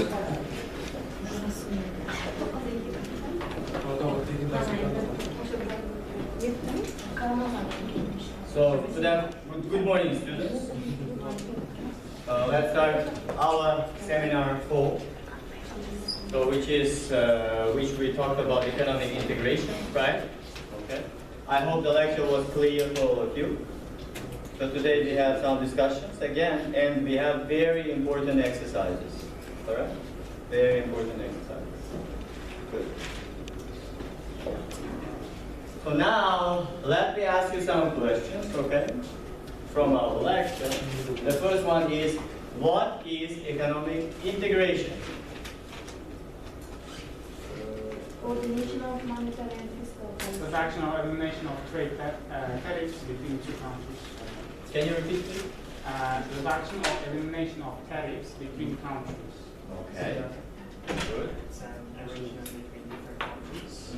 So, good morning, students. Let's start our seminar 4. So, which we talked about economic integration, right? Okay. I hope the lecture was clear for all of you. So today we have some discussions again, and we have very important exercises. All right? Very important exercises. Good. So now, let me ask you some questions, okay, from our lecture. The first one is, what is economic integration? Coordination of monetary and fiscal policy. The fraction or elimination of trade tariffs between two countries. Can you repeat, please? The fraction or elimination of tariffs between countries. Okay. Good. It's an arrangement between different countries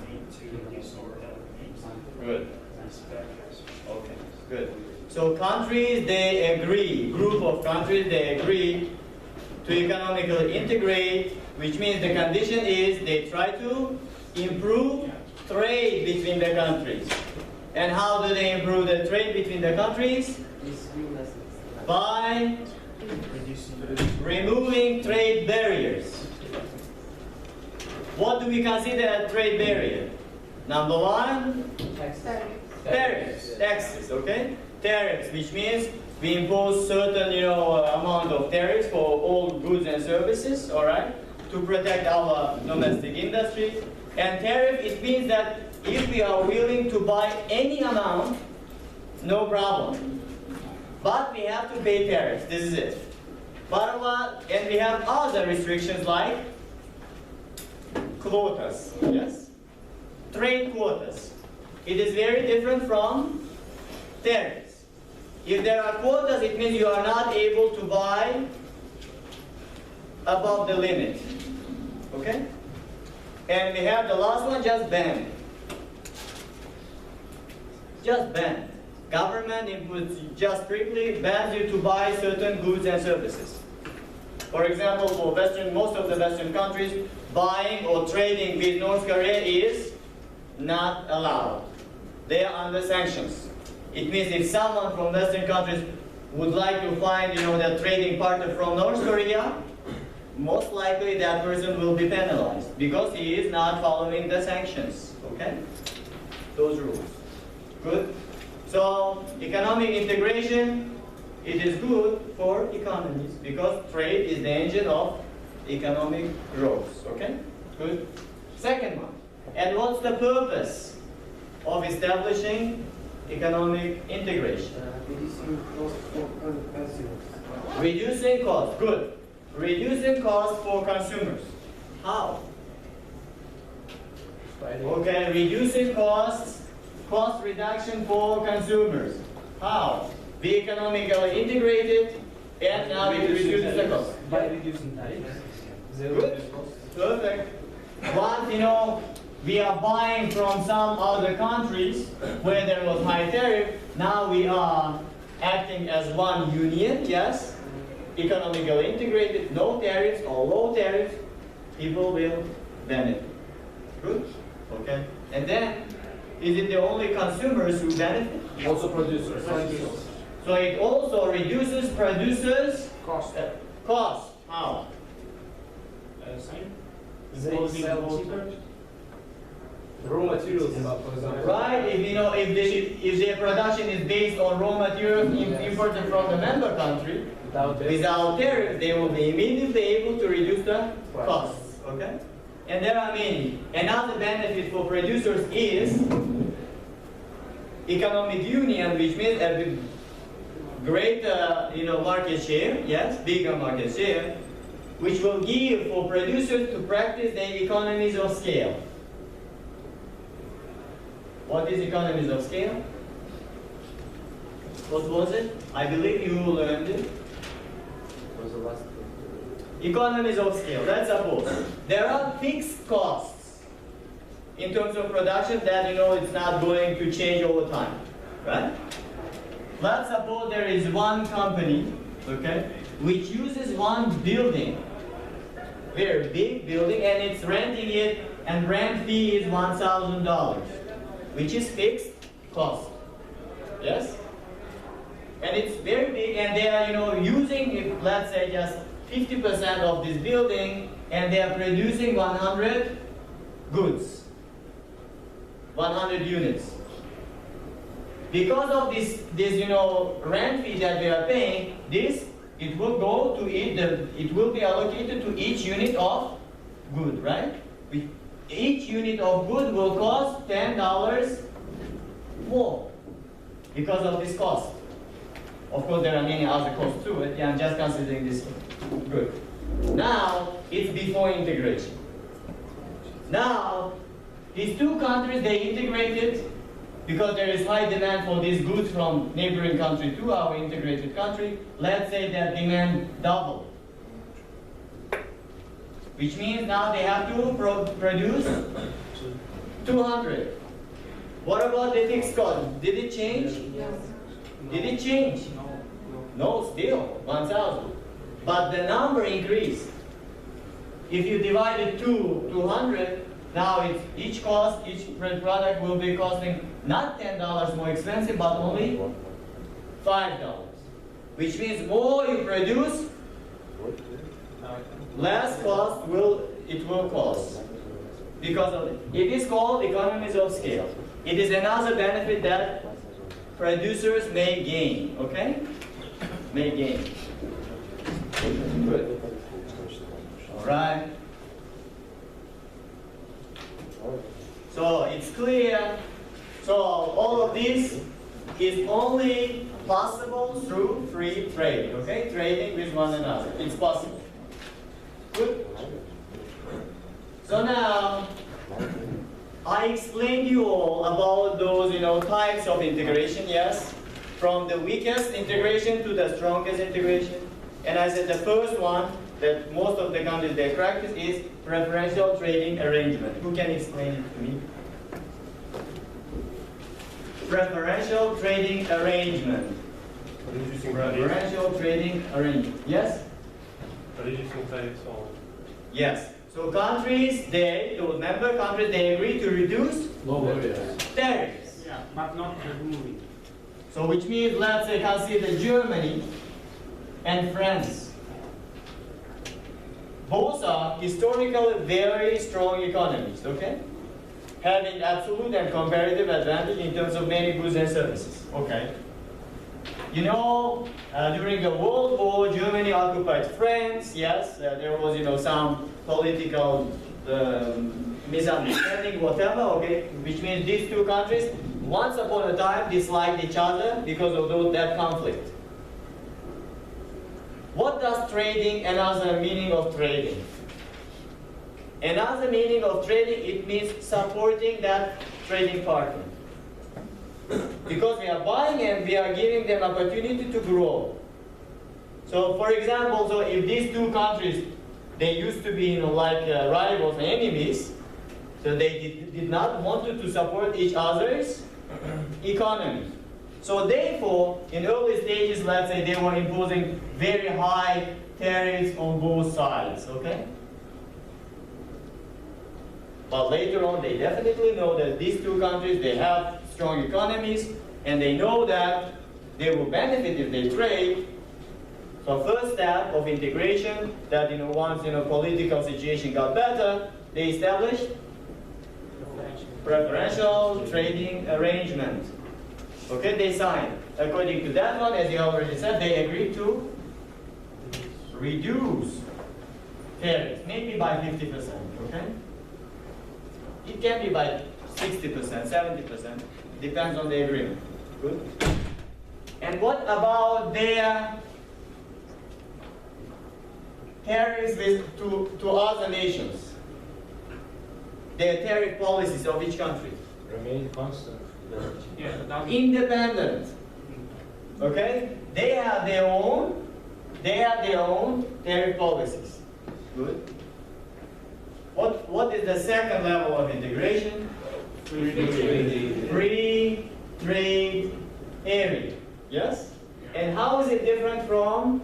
made to reduce or eliminate Good. these barriers. Okay. Good. So countries, they agree, group of countries, they agree to economically integrate, which means the condition is they try to improve trade between the countries. And how do they improve the trade between the countries? By removing trade barriers. What do we consider a trade barrier? Number one, tariffs, taxes, okay? Tariffs, which means we impose certain, amount of tariffs for all goods and services, all right, to protect our domestic industry. And tariff, it means that if we are willing to buy any amount, no problem. But we have to pay tariffs. This is it. And we have other restrictions like quotas, yes? Trade quotas. It is very different from tariffs. If there are quotas, it means you are not able to buy above the limit. Okay? And we have the last one, just ban. Just ban. Government inputs just strictly bans you to buy certain goods and services. For example, for most of the Western countries, buying or trading with North Korea is not allowed. They are under sanctions. It means if someone from Western countries would like to find, their trading partner from North Korea, most likely that person will be penalized because he is not following the sanctions. Okay? Those rules. Good? So, economic integration, it is good for economies because trade is the engine of economic growth. Okay? Good? Second one. And what's the purpose of establishing economic integration? Reducing cost for consumers. Reducing cost. Good. Reducing cost for consumers. How? Okay, reducing cost reduction for consumers. How? We economically integrated and now we reduce the cost. By reducing tariffs. Good. Perfect. But we are buying from some other countries where there was high tariff. Now we are acting as one union, yes? Economically integrated, no tariffs or low tariffs, people will benefit. Good? Okay. And then, is it the only consumers who benefit? Also producers. So it also reduces producers' Cost. cost. How? Same. They sell cheaper. Raw materials, for example. Right? If their production is based on raw materials imported from the member country, without tariff, they will be immediately able to reduce the costs. Okay? And there are many. Another benefit for producers is economic union, which means a greater, market share. Yes, bigger market share, which will give for producers to practice their economies of scale. What is economies of scale? What was it? I believe you learned it. Was the last Economies of scale. Let's suppose there are fixed costs in terms of production that it's not going to change over time, right? Let's suppose there is one company, okay, which uses one building, very big building, and it's renting it, and rent fee is $1,000, which is fixed cost. Yes? And it's very big, and they are, using, if, let's say, just 50% of this building, and they are producing 100 goods, 100 units. Because of this rent fee that we are paying, it will go to it will be allocated to each unit of good, right? Each unit of good will cost $10 more because of this cost. Of course, there are many other costs too, but I'm just considering this good. Now, it's before integration. Now, these two countries, they integrated because there is high demand for these goods from neighboring country to our integrated country. Let's say that demand doubled, which means now they have to produce 200. What about the fixed cost? Did it change? Yes. Did it change? No, still 1,000. But the number increased. If you divide it to 200, now it's each product will be costing not $10 more expensive, but only $5. Which means more you produce, less cost it will cost. Because of it is called economies of scale. It is another benefit that producers may gain, okay? May gain. Good. All right. So it's clear. So all of this is only possible through free trade, okay? Trading with one another. It's possible. Good. So now, I explained you all about those, types of integration, yes? From the weakest integration to the strongest integration. And I said the first one that most of the countries they practice is preferential trading arrangement. Who can explain it to me? Preferential trading arrangement. Preferential trading arrangement. Yes? Yes. So countries, those member countries, they agree to reduce tariffs. Yeah, but not removing. So which means, let's say, consider Germany and France. Both are historically very strong economies, okay? Having absolute and comparative advantage in terms of many goods and services, okay? During the World War, Germany occupied France, yes, there was, some political misunderstanding, whatever, okay? Which means these two countries, once upon a time, disliked each other because of that conflict. What does trading, another meaning of trading? Another meaning of trading, it means supporting that trading partner. Because we are buying and we are giving them opportunity to grow. So for example, if these two countries, they used to be like rivals and enemies, so they did not want to support each other's economy. So therefore, in early stages, let's say they were imposing very high tariffs on both sides, okay? But later on, they definitely know that these two countries, they have strong economies, and they know that they will benefit if they trade. So first step of integration, that once political situation got better, they established preferential trading arrangement. Okay, they signed. According to that one, as you already said, they agreed to reduce tariffs, maybe by 50%, okay? It can be by 60%, 70%, depends on the agreement. Good. And what about their tariffs to other nations? Their tariff policies of each country? Remain constant. Yeah, Independent. Okay? They have their own tariff policies. Good. What is the second level of integration? Free trade area. Yes? And how is it different from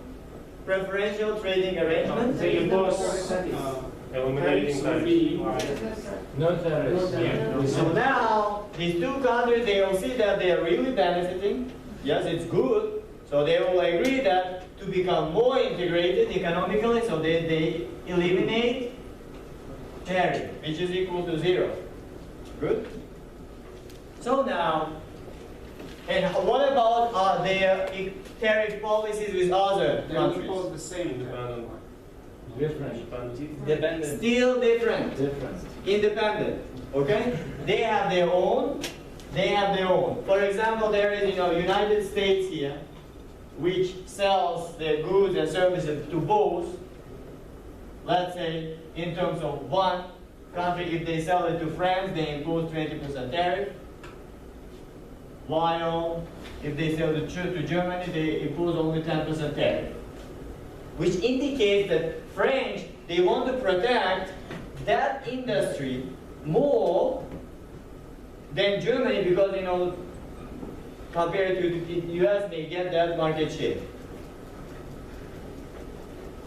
preferential trading arrangements. They impose Eliminating tariffs free. No tariffs. Yeah. So now, these two countries, they will see that they are really benefiting. Yes, it's good. So they will agree that to become more integrated economically, so they eliminate tariff, which is equal to 0. Good? So now, and what about their tariff policies with other They countries? impose the same. Different. Dependent. Still different. Different. Independent. Okay? They have their own. They have their own. For example, there is United States here, which sells their goods and services to both. Let's say in terms of one country, if they sell it to France, they impose 20% tariff. While if they sell it to Germany, they impose only 10% tariff. Which indicates that French, they want to protect that industry more than Germany because, compared to the US, they get that market share.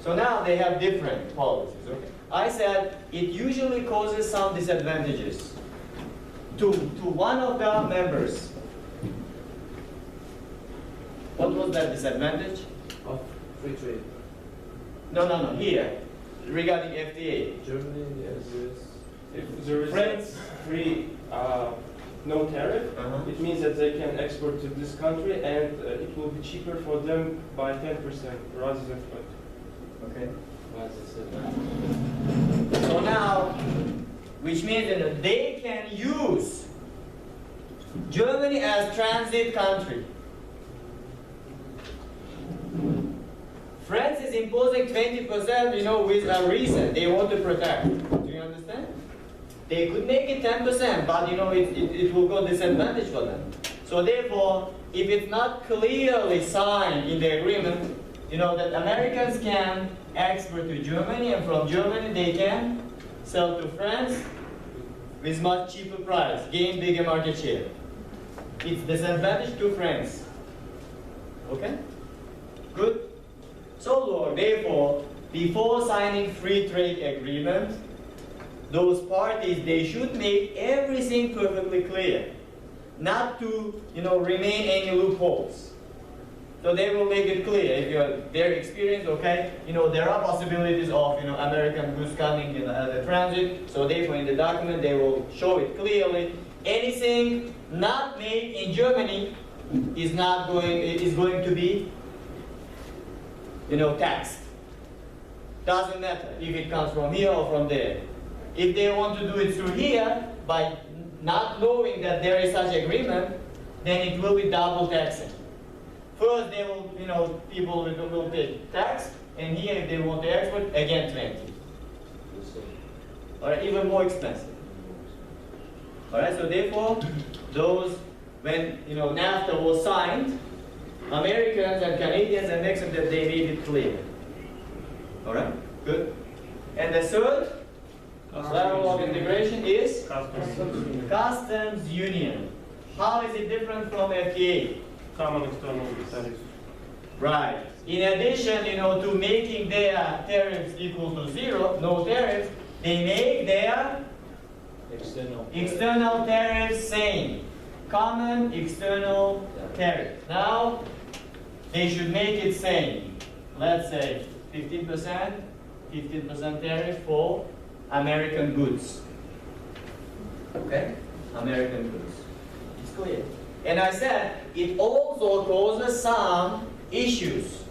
So now they have different policies. Okay? I said it usually causes some disadvantages to one of the members. What was that disadvantage? Of free trade. No, here, regarding FTA. Germany, yes. If there is France. free, no tariff, Uh-huh. it means that they can export to this country and it will be cheaper for them by 10% rather than 20%. Okay. What's the So now, which means that they can use Germany as transit country. France is imposing 20%, with a reason. They want to protect. Do you understand? They could make it 10%, but it will go disadvantage for them. So therefore, if it's not clearly signed in the agreement, that Americans can export to Germany, and from Germany they can sell to France with much cheaper price, gain bigger market share. It's disadvantage to France. Okay? Good? So therefore, before signing free trade agreement, those parties, they should make everything perfectly clear, not to remain any loopholes. So they will make it clear if their experience, okay, there are possibilities of American goods coming as a transit. So therefore, in the document they will show it clearly. Anything not made in Germany is going to be taxed. Doesn't matter if it comes from here or from there. If they want to do it through here, by not knowing that there is such agreement, then it will be double taxing. First, they will, people will pay tax, and here, if they want to export, again 20. All right, even more expensive. All right, so therefore, when NAFTA was signed, Americans and Canadians and Mexicans, they made it clear. All right, good. And the third level of integration is customs union. How is it different from FTA? Common external tariffs. Right. In addition, to making their tariffs equal to 0, no tariffs, they make their external tariffs same. Common external tariff. Now, they should make it same. Let's say 15% tariff for American goods. Okay? American goods. It's clear. And I said, it also causes some issues.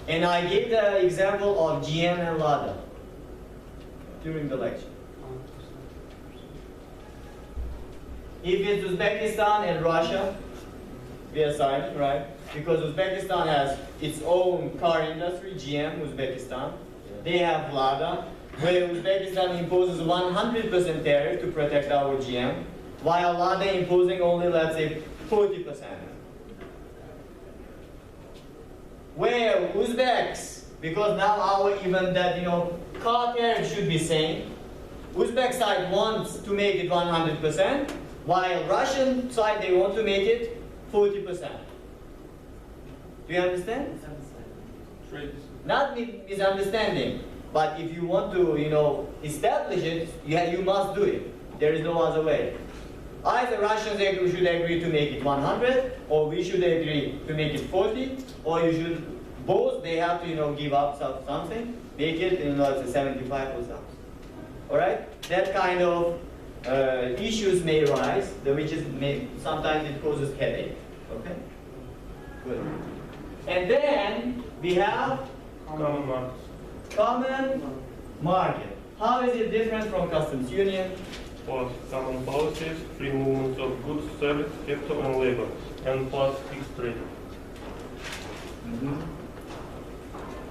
And I gave the example of GM and Lada during the lecture. If it's Uzbekistan and Russia, we are signing, right? Because Uzbekistan has its own car industry, GM, Uzbekistan. They have Lada, where Uzbekistan imposes 100% tariff to protect our GM, while Lada imposing only, let's say, 40%. Where Uzbeks, because now even that, car tariff should be same. Uzbek side wants to make it 100%, while Russian side, they want to make it 40%. Do you understand? Trade. Not misunderstanding, but if you want to, establish it, you must do it. There is no other way. Either Russians should agree to make it 100, or we should agree to make it 40, or you should both. They have to, give up something, make it, it's a 75 or something. All right? That kind of issues may arise, sometimes it causes headache. Okay? Good. And then we have Common market. common market. How is it different from customs union? Plus common policies, free movement of goods, service, capital and labor, and plus fixed rate.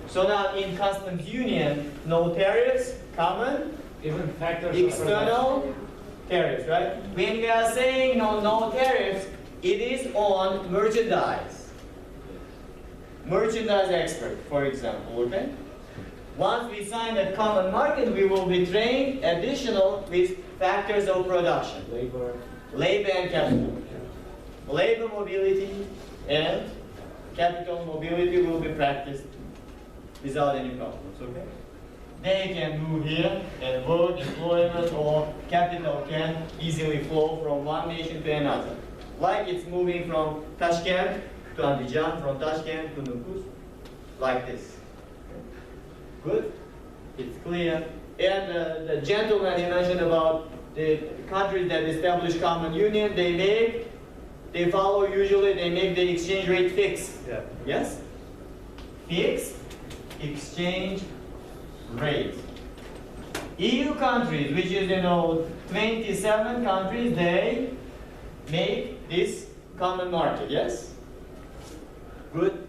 So now in customs union, no tariffs, common, Even factors. external tariffs, right? When we are saying no tariffs, it is on merchandise. Merchandise export, for example, okay? Once we sign a common market, we will be trained additional with factors of production. Labor and capital. Labor mobility and capital mobility will be practiced without any problems, okay? They can move here and work, employment, or capital can easily flow from one nation to another. Like it's moving from Tashkent to Abidjan, from Tashkent to Nukos, like this. Good? It's clear. And the gentleman he mentioned about the countries that establish common union, they make the exchange rate fixed. Yeah. Yes? Fixed exchange rate. EU countries, which is 27 countries, they make this common market. Yes? Good.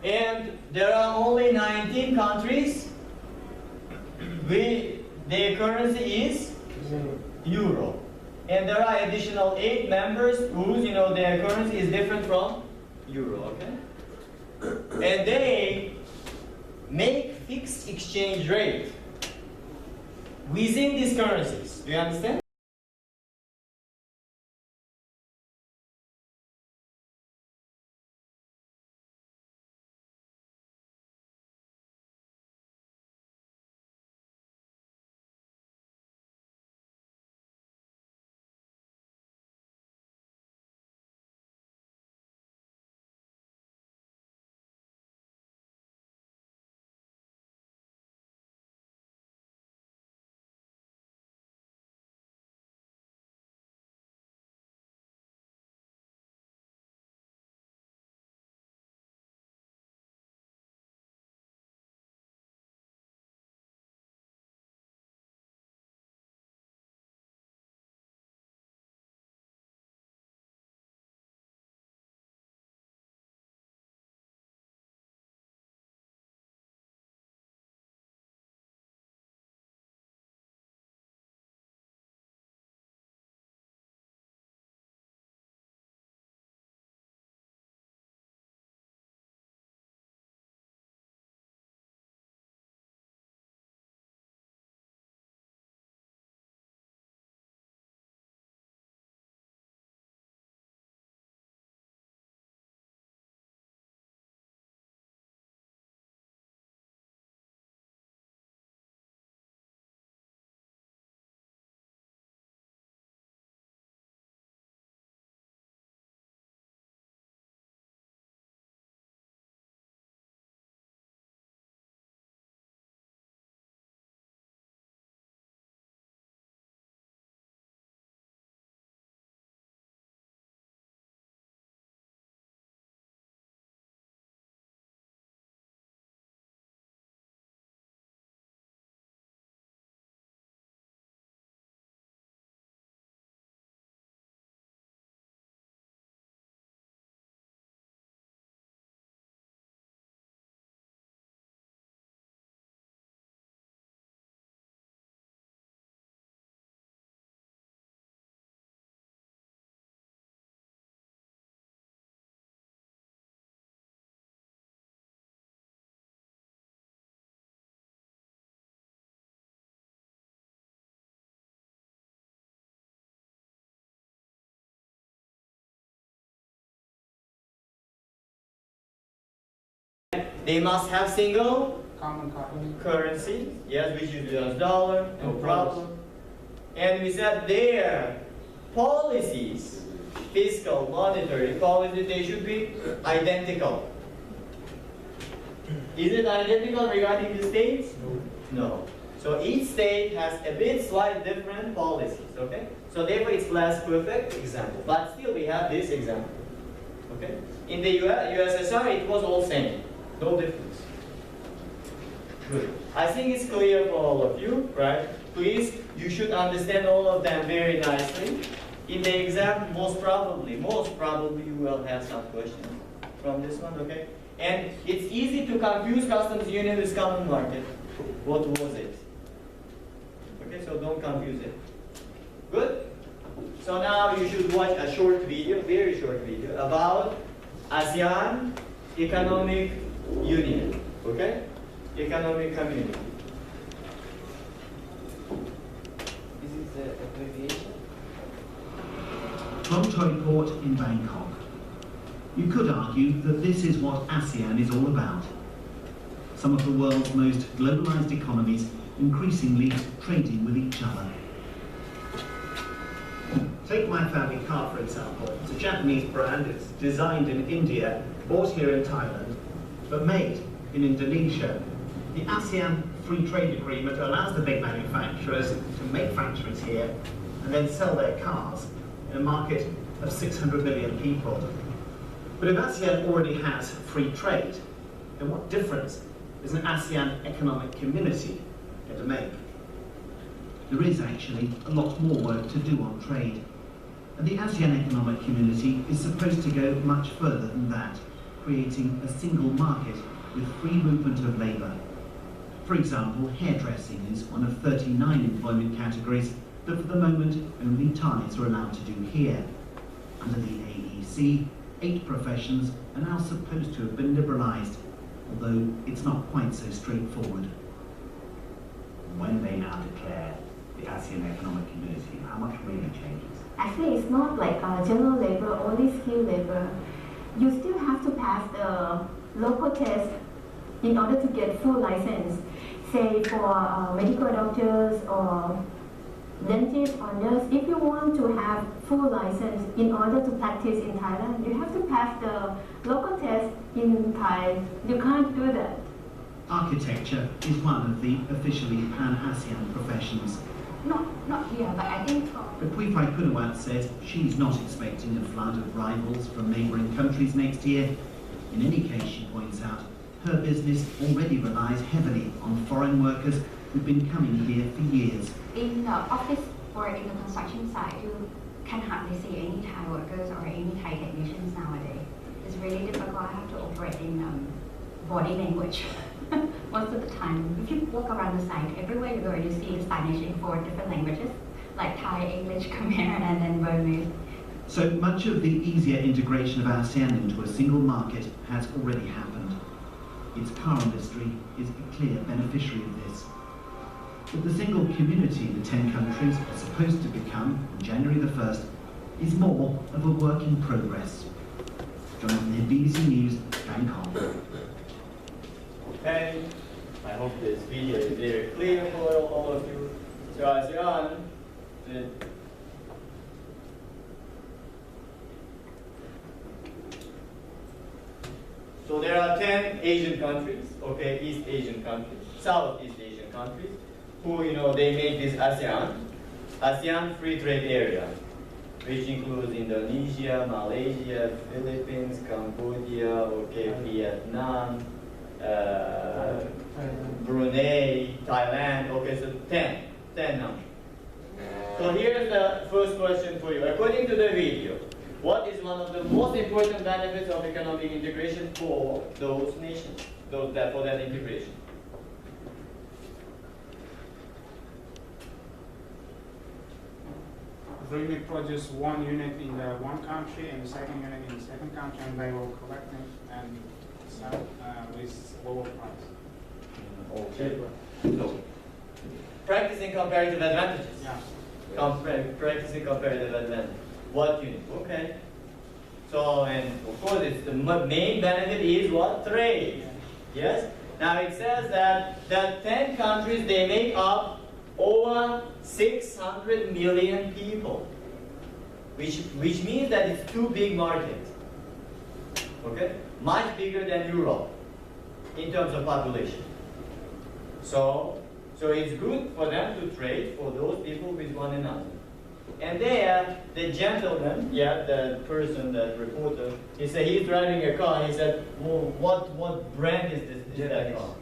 And there are only 19 countries. Their currency is euro. And there are additional 8 members whose their currency is different from euro, okay? And they make fixed exchange rate within these currencies. Do you understand? They must have single Common currency. currency, yes, which is US dollar, no problem. And we said their policies, fiscal, monetary policy, they should be identical. Is it identical regarding the states? No. So each state has a bit slight different policies, okay? So therefore it's less perfect example, but still we have this example, okay? In the USSR it was all same, no difference. Good. I think it's clear for all of you, right? Please, you should understand all of them very nicely. In the exam, most probably you will have some questions from this one, okay? And it's easy to confuse customs union with common market. What was it? Okay, so don't confuse it. Good? So now you should watch a short video, very short video, about ASEAN Economic Union, okay? Economic Community. This is the abbreviation. From Choi Port in Bangkok. You could argue that this is what ASEAN is all about. Some of the world's most globalized economies increasingly trading with each other. Take my family car, for example. It's a Japanese brand. It's designed in India, bought here in Thailand, but made in Indonesia. The ASEAN Free Trade Agreement allows the big manufacturers to make factories here and then sell their cars in a market of 600 million people. But if ASEAN already has free trade, then what difference is an ASEAN economic community going to make? There is actually a lot more work to do on trade. And the ASEAN Economic Community is supposed to go much further than that, creating a single market with free movement of labour. For example, hairdressing is one of 39 employment categories that for the moment only Thais are allowed to do here. Under the AEC, 8 professions are now supposed to have been liberalised, although it's not quite so straightforward. When they now declare the ASEAN Economic Community, how much really changes? Actually, it's not like general labor, only skilled labor. You still have to pass the local test in order to get full license. Say for medical doctors or dentists or nurse, if you want to have full license in order to practice in Thailand, you have to pass the local test in Thai. You can't do that. Architecture is one of the officially pan-ASEAN professions. Not here, but I think But Puipai Punawat says she's not expecting a flood of rivals from neighbouring countries next year. In any case, she points out, her business already relies heavily on foreign workers who've been coming here for years. In the office or in the construction site, you can hardly see any Thai workers or any Thai technicians nowadays. It's really difficult. I have to operate in body language most of the time. If you walk around the site, everywhere you go, you see signage in 4 different languages, like Thai, English, Khmer, and then Burmese. So much of the easier integration of ASEAN into a single market has already happened. Its car industry is a clear beneficiary of this. But the single community the 10 countries are supposed to become on January the 1st is more of a work in progress. Jonathan Head, BBC News, Bangkok. Okay, I hope this video is very clear for all of you. So ASEAN, so there are 10 Asian countries, okay, East Asian countries, Southeast Asian countries, who, they make this ASEAN Free Trade Area, which includes Indonesia, Malaysia, Philippines, Cambodia, okay, Vietnam, Brunei, Thailand, okay, so 10 numbers. So here's the first question for you. According to the video, what is one of the most important benefits of economic integration for those nations, for that integration? Really produce one unit in the one country and the second unit in the second country, and they will collect it and sell with lower price. Okay. So, practicing comparative advantages. Yeah. Practicing comparative advantage. What unit? Okay. So, and of course, it's the main benefit is what? Trade. Yes? Now it says that the 10 countries, they make up over 600 million people, which means that it's too big market. Okay? Much bigger than Europe in terms of population. So it's good for them to trade for those people with one another. And there, the gentleman, the person, the reporter, he said he's driving a car. He said, well, what brand is this? That car?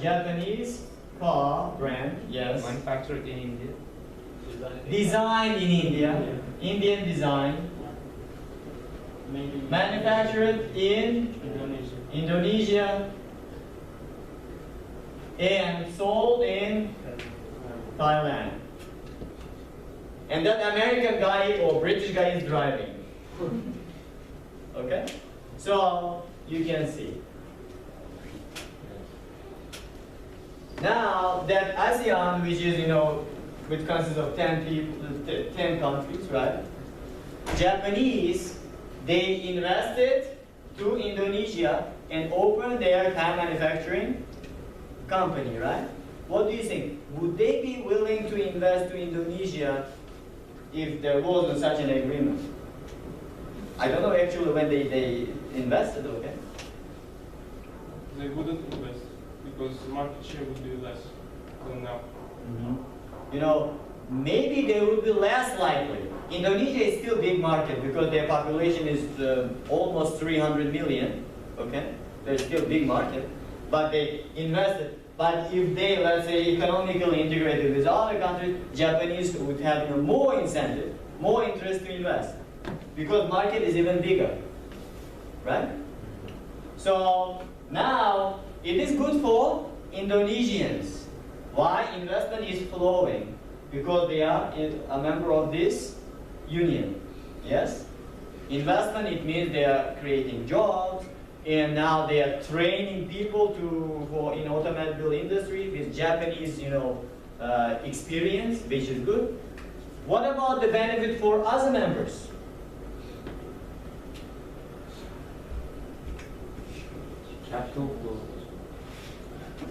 Japanese car brand, yes. Manufactured in India. Designed in India, Indian design. Manufactured in Indonesia and sold in Thailand. And that American guy or British guy is driving. Okay? So you can see. Now that ASEAN, which is, which consists of 10 people, 10 countries, right? Japanese, they invested to Indonesia and opened their car manufacturing company, right? What do you think? Would they be willing to invest to Indonesia if there wasn't such an agreement? I don't know actually when they invested, okay? They wouldn't invest because market share would be less than now. Maybe they would be less likely. Indonesia is still a big market because their population is almost 300 million, okay? They're still a big market, but they invested. But if they, let's say, economically integrated with other countries, Japanese would have more incentive, more interest to invest, because market is even bigger, right? So now it is good for Indonesians. Why? Investment is flowing because they are a member of this union. Yes? Investment, it means they are creating jobs. And now they are training people in automobile industry with Japanese, experience, which is good. What about the benefit for other members? Capital flow.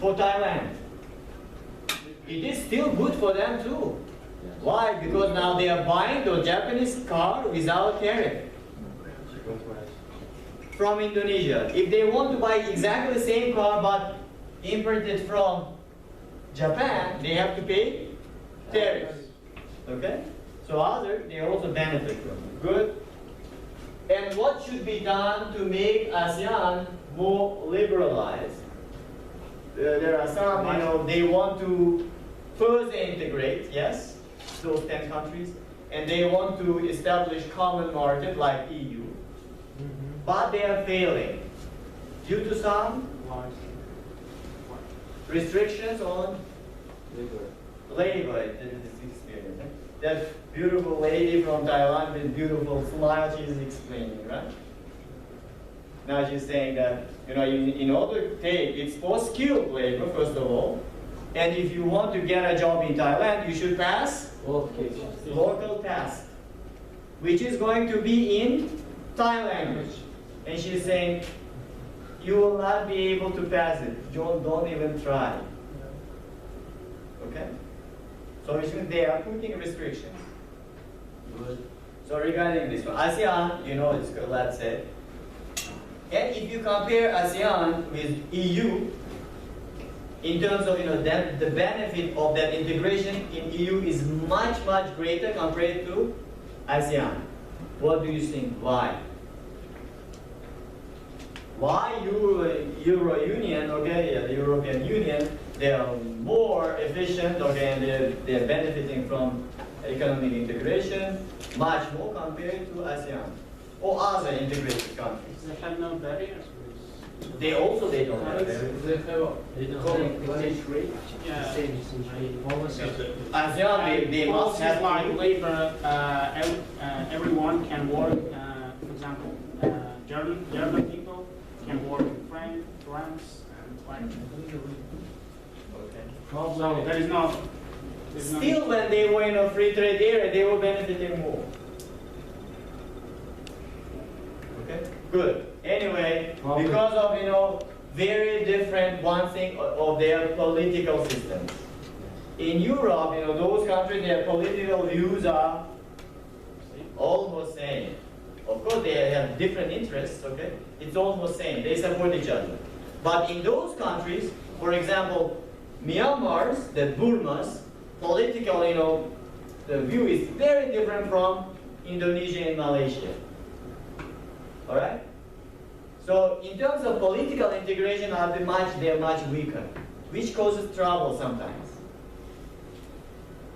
For Thailand, it is still good for them too. Yes. Why? Because now they are buying the Japanese car without tariff from Indonesia. If they want to buy exactly the same car but imported from Japan, they have to pay tariffs. Okay? So they also benefit from it. Good. And what should be done to make ASEAN more liberalized? There are some, they want to further integrate, yes, those 10 countries, and they want to establish common market like EU. But they are failing due to some restrictions on labor. Experience. That beautiful lady from Thailand with beautiful smile, she's explaining, right? Now she's saying that, in order to take, it's for skilled labor, first of all. And if you want to get a job in Thailand, you should pass local test, which is going to be in Thai language. And she's saying, you will not be able to pass it. Don't even try. Okay? So they are putting restrictions. Good. So regarding this one, ASEAN, it's good, let's say. And if you compare ASEAN with EU, in terms of the benefit of that integration in EU is much, much greater compared to ASEAN. What do you think? Why? Why Euro Union, the European Union, they are more efficient, and they're benefiting from economic integration much more compared to ASEAN or other integrated countries. They have no barriers. They don't have barriers. They have wage rate. Yeah. ASEAN, they must have like labor. Everyone can work. For example, German people can work in France and like. Okay. So there is no. Still, when they were in a free trade area, they were benefiting more. Okay, good. Anyway, because of very different one thing of their political systems. In Europe, those countries, their political views are almost same. Of course, they have different interests, okay? It's almost same. They support each other. But in those countries, for example, Myanmar's, the Burma's, political, the view is very different from Indonesia and Malaysia. All right? So in terms of political integration, they're much weaker, which causes trouble sometimes.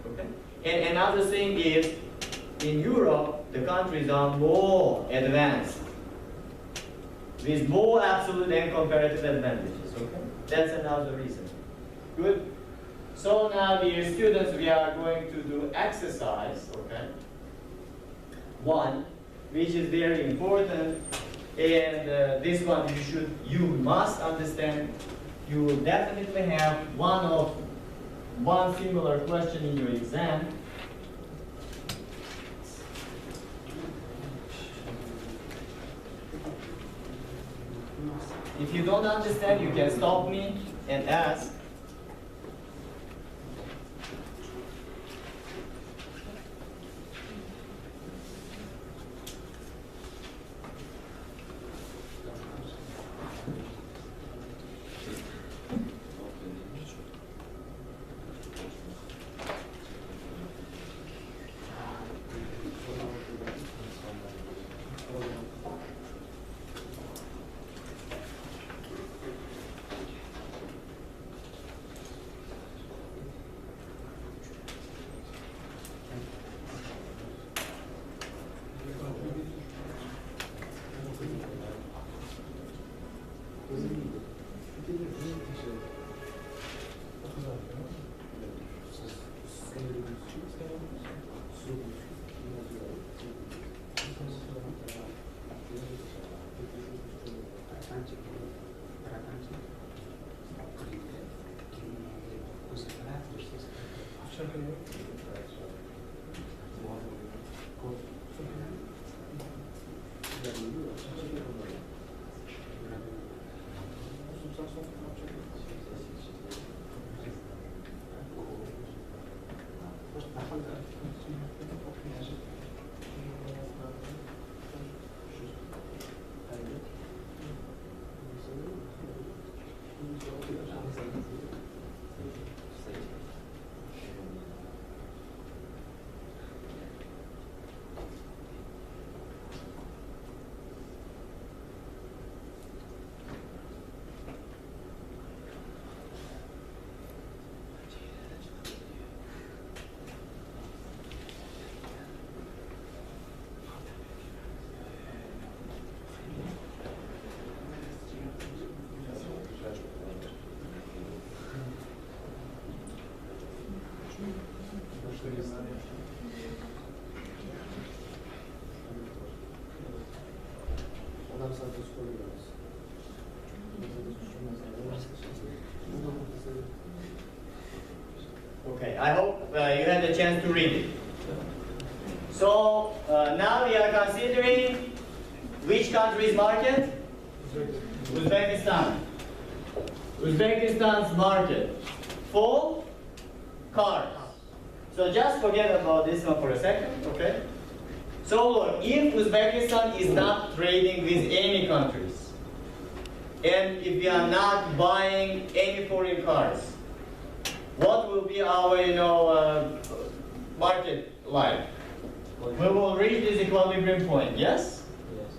Okay? And another thing is, in Europe, the countries are more advanced, with more absolute and comparative advantages. Okay? That's another reason. Good. So now, dear students, we are going to do exercise. Okay? One, which is very important, and this one you must understand. You will definitely have one similar question in your exam. If you don't understand, you can stop me and ask. Okay, I hope you had a chance to read it. So now we are considering which country's market? Uzbekistan. Uzbekistan's market for cars. So just forget about this one for a second, okay? So look, if Uzbekistan is not trading with any countries, and if we are not buying any foreign cars, what will be our, market like? We will reach this equilibrium point, yes? Yes.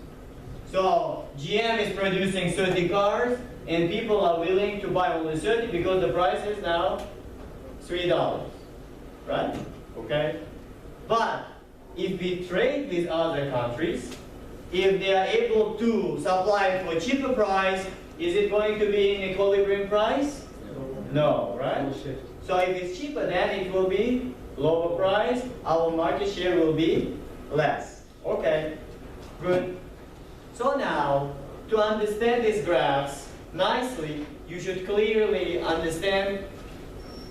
So GM is producing 30 cars, and people are willing to buy only 30 because the price is now $3, right? Okay? But if we trade with other countries, if they are able to supply for cheaper price, is it going to be an equilibrium price? No, right? So if it's cheaper, then it will be lower price. Our market share will be less. Okay, good. So now, to understand these graphs nicely, you should clearly understand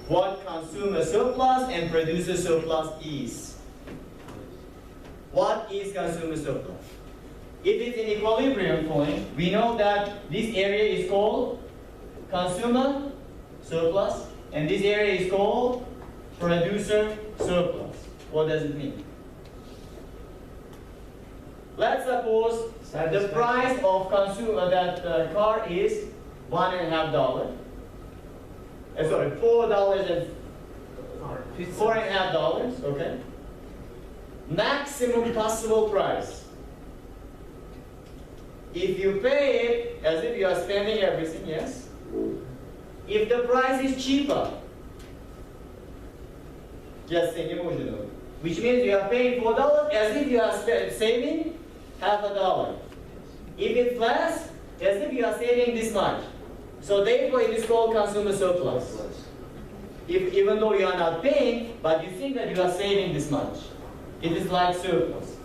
what consumer surplus and producer surplus is. What is consumer surplus? It is an equilibrium point. We know that this area is called consumer surplus, and this area is called producer surplus. What does it mean? Let's suppose the price of that car is $1.50. Sorry, $4.50. Okay. Maximum possible price. If you pay it as if you are spending everything, yes. If the price is cheaper, just think emotionally, which means you are paying $4 as if you are saving $0.50. If it's less, as if you are saving this much. So therefore, it is called consumer surplus. Even though you are not paying, but you think that you are saving this much, it is like surplus.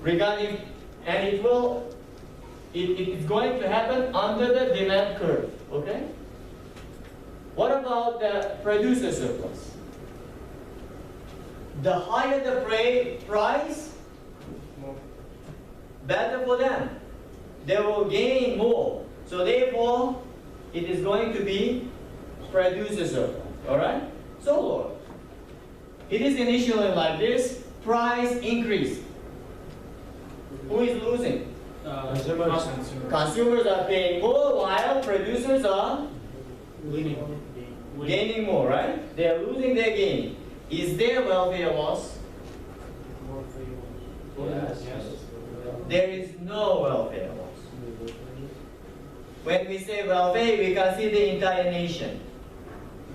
Regarding, and it's going to happen under the demand curve. Okay. What about the producer surplus? The higher the price, better for them. They will gain more. So therefore, it is going to be producer surplus. Alright? So look, it is initially like this, price increase. Who is losing? Consumers are paying more while producers are gaining more, right? They are losing, they are gaining. Is there welfare loss? Yes. There is no welfare loss. When we say welfare, we can see the entire nation.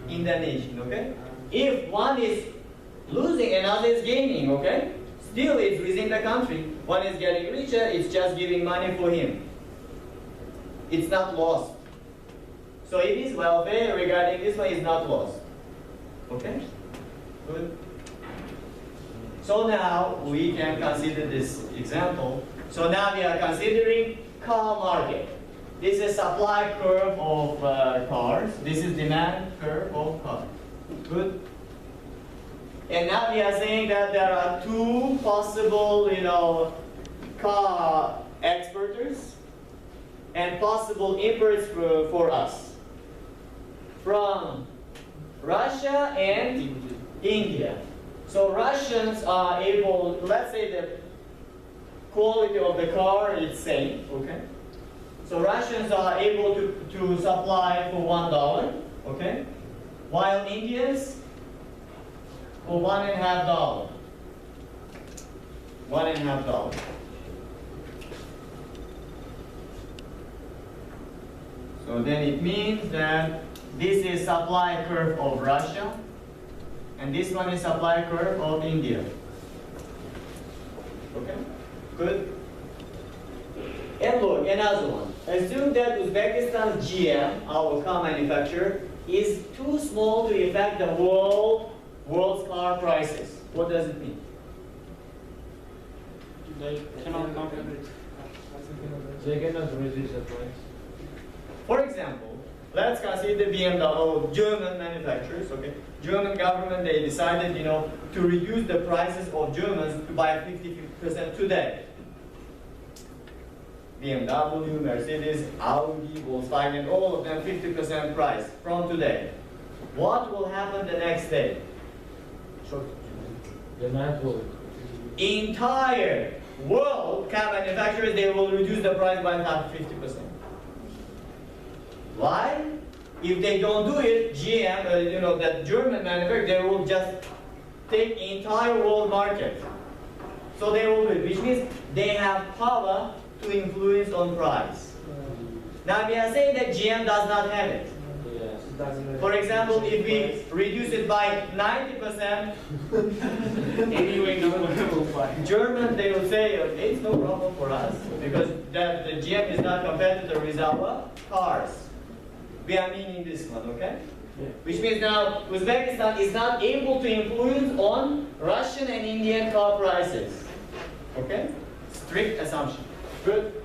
In the nation, okay? If one is losing, another is gaining, okay? Still it's within the country. One is getting richer, it's just giving money for him. It's not lost. So it is welfare regarding this one is not lost. Okay? Good. So now we can consider this example. So now we are considering car market. This is supply curve of cars. This is demand curve of cars. Good. And now we are saying that there are two possible, car exporters and possible imports for us from Russia and India. So Russians are able, let's say the quality of the car is same, okay? So Russians are able to supply for $1, okay? While Indians for $1.50. $1.50. So then it means that this is supply curve of Russia, and this one is supply curve of India. Okay? Good? And look, another one. Assume that Uzbekistan's GM, our car manufacturer, is too small to affect the world's car prices. What does it mean? They cannot compete. They cannot reduce the price. For example, let's consider BMW, German manufacturers, okay? German government, they decided, to reduce the prices of Germans by 50% today. BMW, Mercedes, Audi, Volkswagen, all of them 50% price from today. What will happen the next day? Demand will. Entire world car manufacturers, they will reduce the price by 50%. Why? If they don't do it, GM, that German manufacturer, they will just take entire world market. So they will do it, which means they have power to influence on price. Now we are saying that GM does not have it. Yes. For example, if we reduce it by 90%, Anyway, no one will buy. German, they will say, okay, it's no problem for us because the GM is not competitor with our cars. We are meaning this one, okay? Yeah. Which means now Uzbekistan is not able to influence on Russian and Indian car prices. Okay? Strict assumption. Good.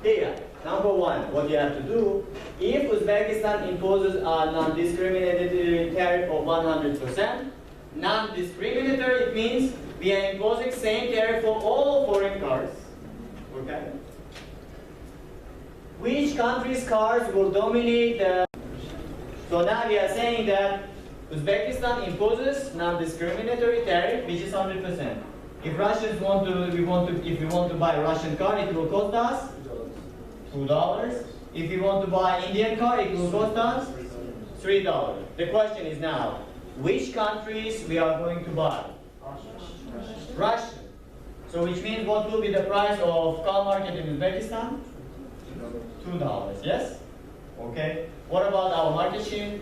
Here, number one, what you have to do, if Uzbekistan imposes a non-discriminatory tariff of 100%, non-discriminatory, it means we are imposing same tariff for all foreign cars. country's cars will dominate the... So now we are saying that Uzbekistan imposes non-discriminatory tariff, which is 100%. If Russians if we want to buy a Russian car, it will cost us $2. If we want to buy Indian car, it will cost us $3. The question is now, which countries we are going to buy? Russia. So which means what will be the price of car market in Uzbekistan? $2. Yes? Okay. What about our market share?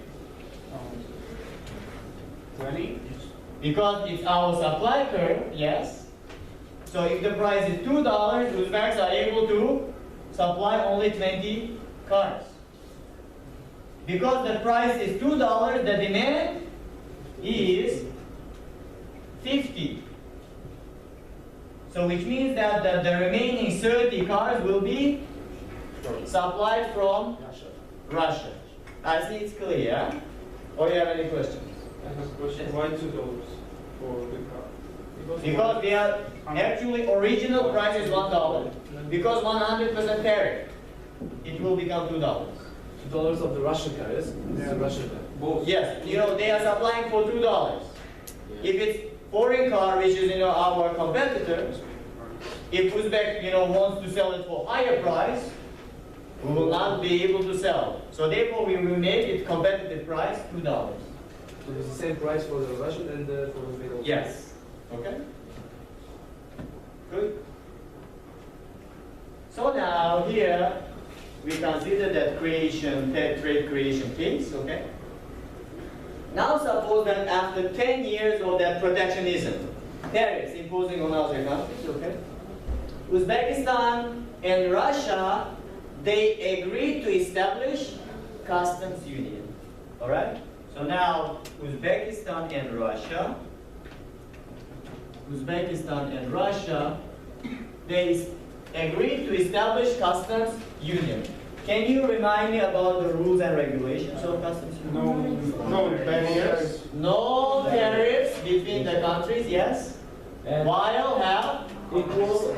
20. Because it's our supply curve, yes. So if the price is $2, Uzbeks are able to supply only 20 cars. Because the price is $2, the demand is 50. So which means that the remaining 30 cars will be supplied from Russia. I see it's clear. Or you have any questions? I have a question. Why $2 for the car? Because we are actually original price is $1. Because 100% tariff, it will become $2. $2 of the Russian car, yes? This is Russian car. Both. Yes, they are supplying for $2. If it's foreign car, which is our competitor, if Uzbek wants to sell it for higher price, we will not be able to sell. So therefore, we will make it competitive price $2. So it's the same price for the Russian and for the Uzbek. Yes. Okay. Good. So now here we consider that trade creation case. Okay. Now suppose that after 10 years of that protectionism, tariffs imposing on other countries. Okay. Uzbekistan and Russia, they agreed to establish customs union. All right. So now Uzbekistan and Russia, they agreed to establish customs union. Can you remind me about the rules and regulations of customs union? No barriers. No tariffs between the countries, yes. And While have equal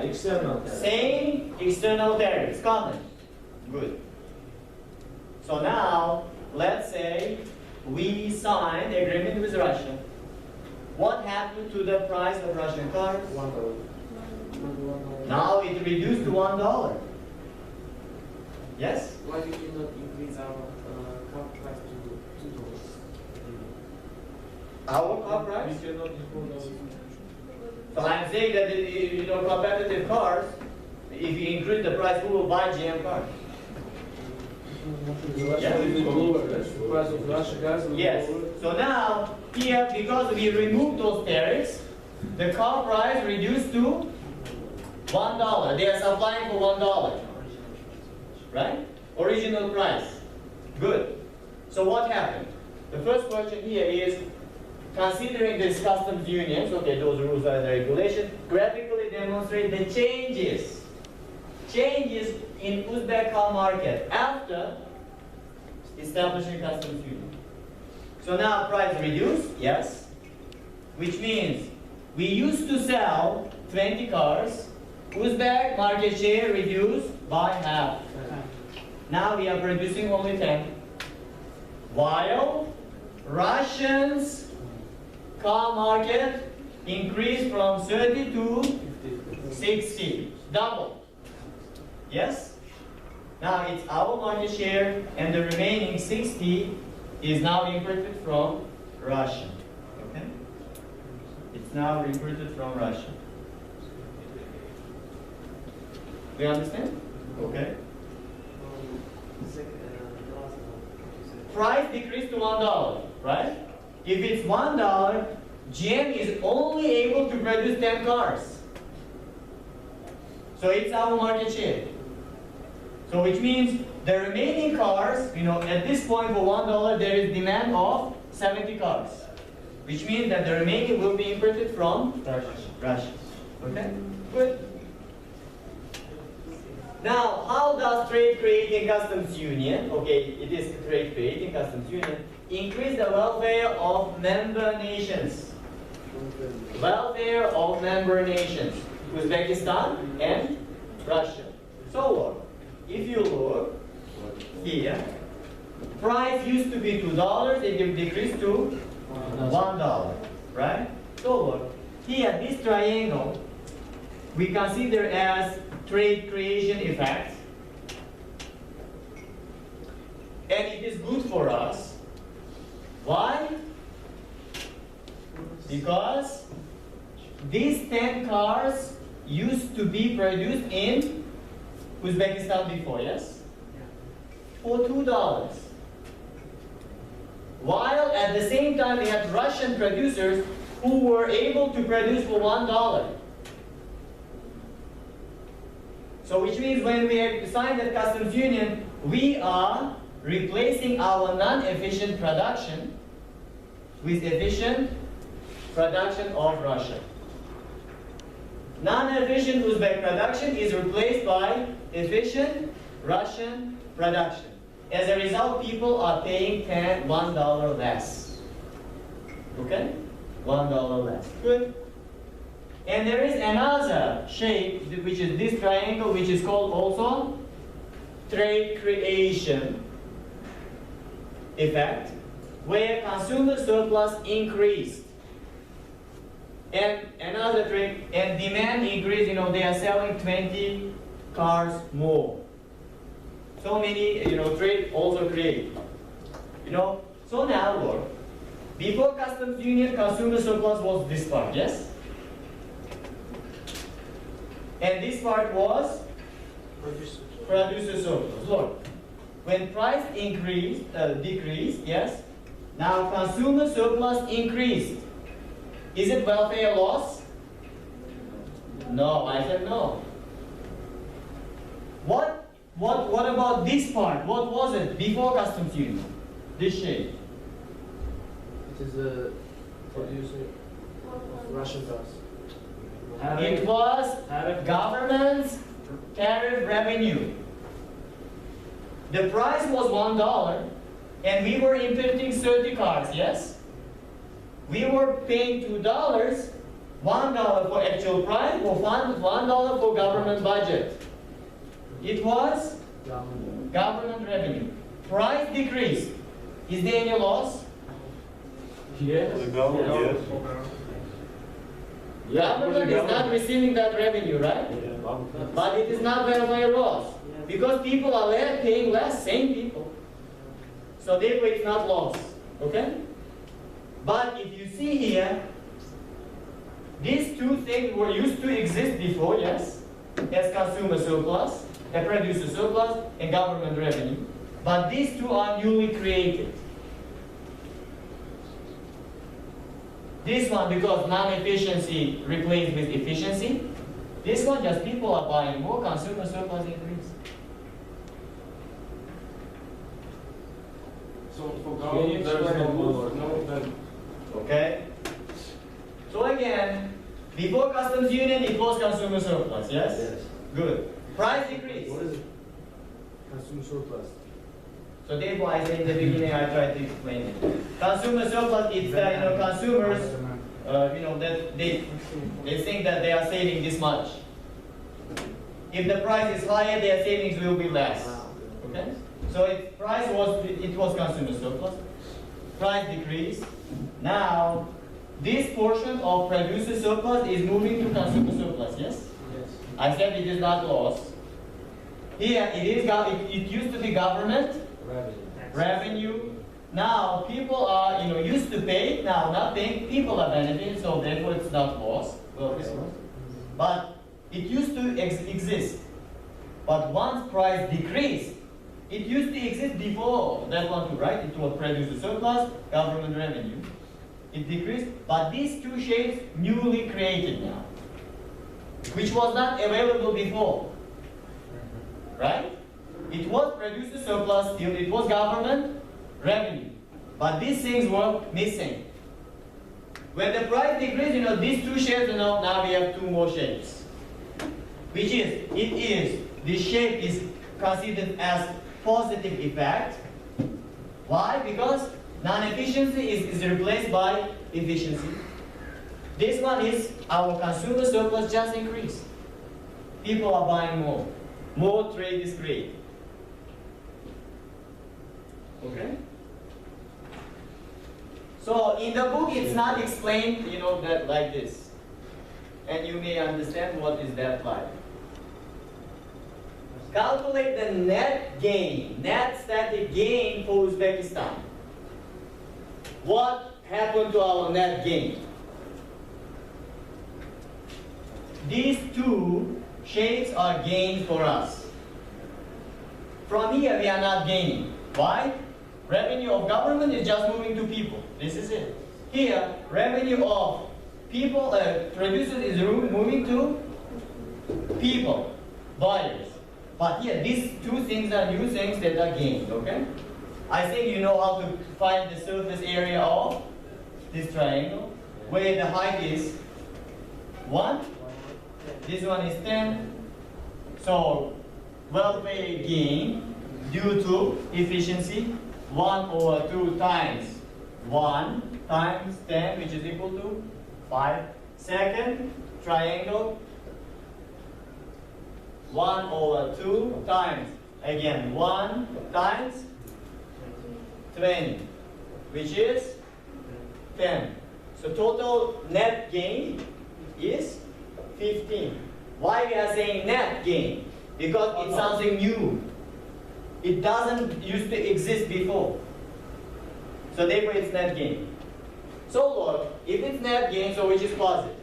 external tariff. same external tariffs, common. Good. So now, let's say we signed agreement with Russia. What happened to the price of Russian cars? $1. Now it reduced to $1. Yes? Why did you not increase our car price to $2? Our car price? We cannot afford our. So I'm saying that competitive cars, if you increase the price, who will buy GM cars? Yeah. The price of Russian gas will Yes. be lower. So now, here, because we removed those tariffs, the car price reduced to $1. They are supplying for $1. Right? Original price. Good. So what happened? The first question here is, considering this customs unions, okay, those rules are the regulation, graphically demonstrate the changes in Uzbek car market after establishing customs union. So now price reduced, yes, which means we used to sell 20 cars, Uzbek market share reduced by half. Now we are producing only 10. While Russians car market increased from 30 to 60, double. Yes? Now it's our market share, and the remaining 60 is now imported from Russia. Okay? It's now imported from Russia. Do you understand? Okay. Price decreased to $1, right? If it's $1, GM is only able to produce 10 cars. So it's our market share. So which means the remaining cars, at this point for $1, there is demand of 70 cars. Which means that the remaining will be imported from Russia. Okay? Good. Now, how does trade creating customs union, okay, it is trade creating customs union, increase the welfare of member nations? Welfare of member nations, Uzbekistan and Russia. So what? if you look here, price used to be $2, it decreased to $1, right? So look, here this triangle we consider as trade creation effect, and it is good for us. Why? Because these 10 cars used to be produced in Uzbekistan before, yes? For $2. While at the same time we had Russian producers who were able to produce for $1. So which means when we have signed that customs union, we are replacing our non-efficient production with efficient production of Russia. Non-efficient Uzbek production is replaced by efficient Russian production. As a result, people are paying $1 less. Okay? $1 less. Good. And there is another shape, which is this triangle, which is called also trade creation effect, where consumer surplus increased. And another trade, and demand increased, they are selling 20 cars more. So many, trade also create. So now look, before customs union, consumer surplus was this part, yes? And this part was producer surplus. Look, when price decreased, yes? Now consumer surplus increased. Is it welfare loss? No, I said no. What about this part? What was it before customs union? This shape. It is a producer of Russian cars. It was government's tariff revenue. The price was $1, and we were importing 30 cars, yes? We were paying $2, $1 for actual price, or $1 for government budget. It was government revenue. Price decreased. Is there any loss? Yes. The government, yes. Government is not receiving that revenue, right? Yeah. But it is not welfare loss. Because people are paying less, same people. So therefore it's not loss. Okay? But if you see here, these two things were used to exist before, yes? As consumer surplus, a producer surplus, and government revenue. But these two are newly created. This one because non-efficiency replaced with efficiency. This one just people are buying more, consumer surplus increase. So for government, there is no benefit. Okay? So again, before customs union, it was consumer surplus, yes? Yes. Good. Price decrease. What is it? Consumer surplus. So therefore, I said in the beginning, I tried to explain it. Consumer surplus, it's consumers, that they think that they are saving this much. If the price is higher, their savings will be less. Okay? So it was consumer surplus. Price decreased. Now, this portion of producer surplus is moving to consumer surplus, yes? Yes. I said it is not loss. Here, it used to be government revenue. Now, people are, used to pay, now not paying, people are benefiting, so therefore it's not loss. But it used to exist. But once price decreased, it used to exist before that one too, right? It was producer surplus, government revenue. It decreased, but these two shapes newly created now, which was not available before, right? It was producer surplus still, it was government revenue, but these things were missing. When the price decreased, these two shapes, now we have two more shapes, which is, this shape is considered as positive effect. Why? Because non-efficiency is replaced by efficiency. This one is our consumer surplus just increased. People are buying more. More trade is created. Okay? So in the book it's not explained, that like this. And you may understand what is that like. Calculate the net gain, net static gain for Uzbekistan. What happened to our net gain? These two shades are gains for us. From here we are not gaining. Why? Revenue of government is just moving to people. This is it. Here, revenue of people, producers is moving to people, buyers. But here, these two things are new things that are gained, okay? I think you know how to find the surface area of this triangle, where the height is 1, this one is 10. So, welfare gain due to efficiency, 1/2 times 1 times 10, which is equal to 5. Second triangle, 1/2 times, again, 1 times 20, which is 10. So total net gain is 15. Why we are saying net gain? Because it's something new. It doesn't used to exist before. So therefore it's net gain. So Lord, if it's net gain, so which is positive,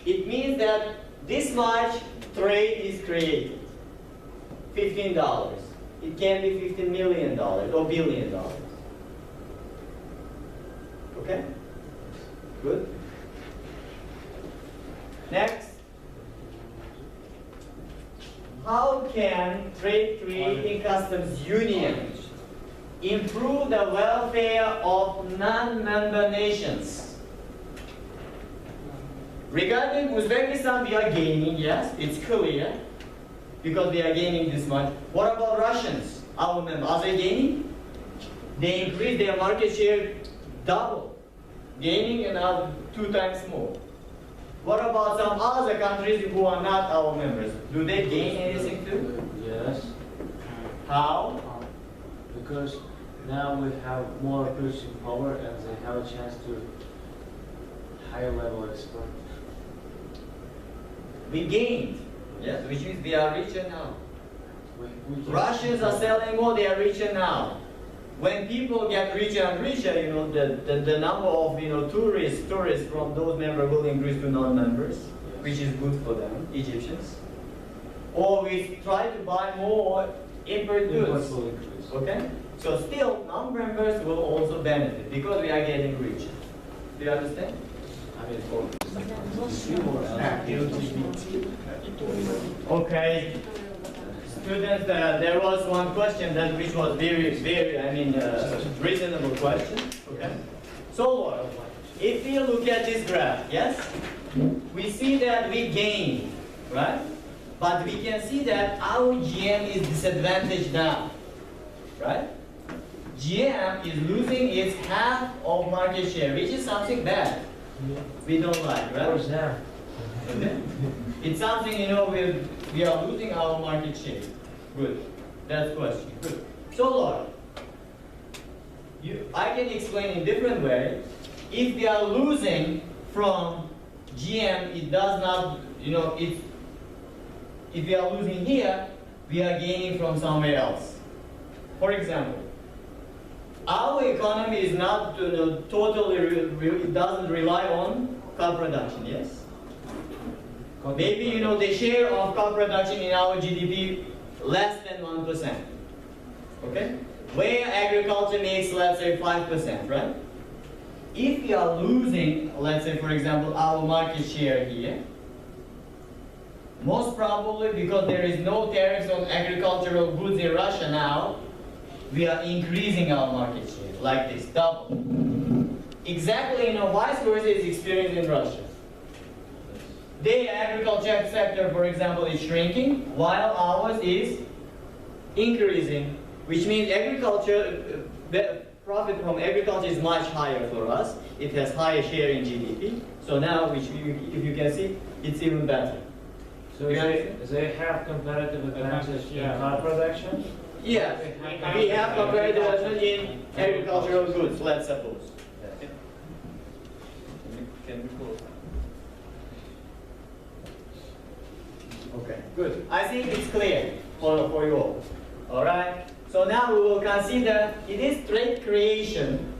it means that this much trade is created. $15. It can be $15 million or $1 billion. Okay? Good? Next. How can trade creating customs union improve the welfare of non-member nations? Regarding Uzbekistan, we are gaining, yes, it's clear, because we are gaining this much. What about Russians, our members? Are they gaining? They increase their market share double, gaining another 2 times more. What about some other countries who are not our members? Do they gain anything too? Yes. How? Because now we have more purchasing power and they have a chance to higher level export. We gained, yes, which means we are richer now. We Russians are selling more, they are richer now. When people get richer and richer, the number of tourists from those members will increase to non-members, which is good for them, Egyptians. Or we try to buy more import goods. will increase. Okay? So still, non-members will also benefit because we are getting richer. Do you understand? I mean, for Okay. Students, there was one question which was very, reasonable question. Okay. So, if we look at this graph, yes, we see that we gain, right? But we can see that our GM is disadvantaged now, right? GM is losing its half of market share, which is something bad. We don't like, right? Okay. It's something, we are losing our market share. Good. That's question. Good. So, Lord, I can explain in different way. If we are losing from GM, it does not, if we are losing here, we are gaining from somewhere else. For example, our economy is not totally, it doesn't rely on car production, yes? Maybe, the share of car production in our GDP less than 1%, okay? Where agriculture makes, let's say, 5%, right? If we are losing, let's say, for example, our market share here, most probably because there is no tariffs on agricultural goods in Russia now, we are increasing our market share, like this, double. Exactly, vice versa is experienced in Russia. Their agriculture sector, for example, is shrinking, while ours is increasing, which means agriculture, the profit from agriculture is much higher for us. It has higher share in GDP. So now, if you can see, it's even better. So they have competitive advantage in car production? Yes, we have comparative advantage in agricultural goods, let's suppose. Can we close? Okay, good. I think it's clear for you all. All right. So now we will consider, it is trade creation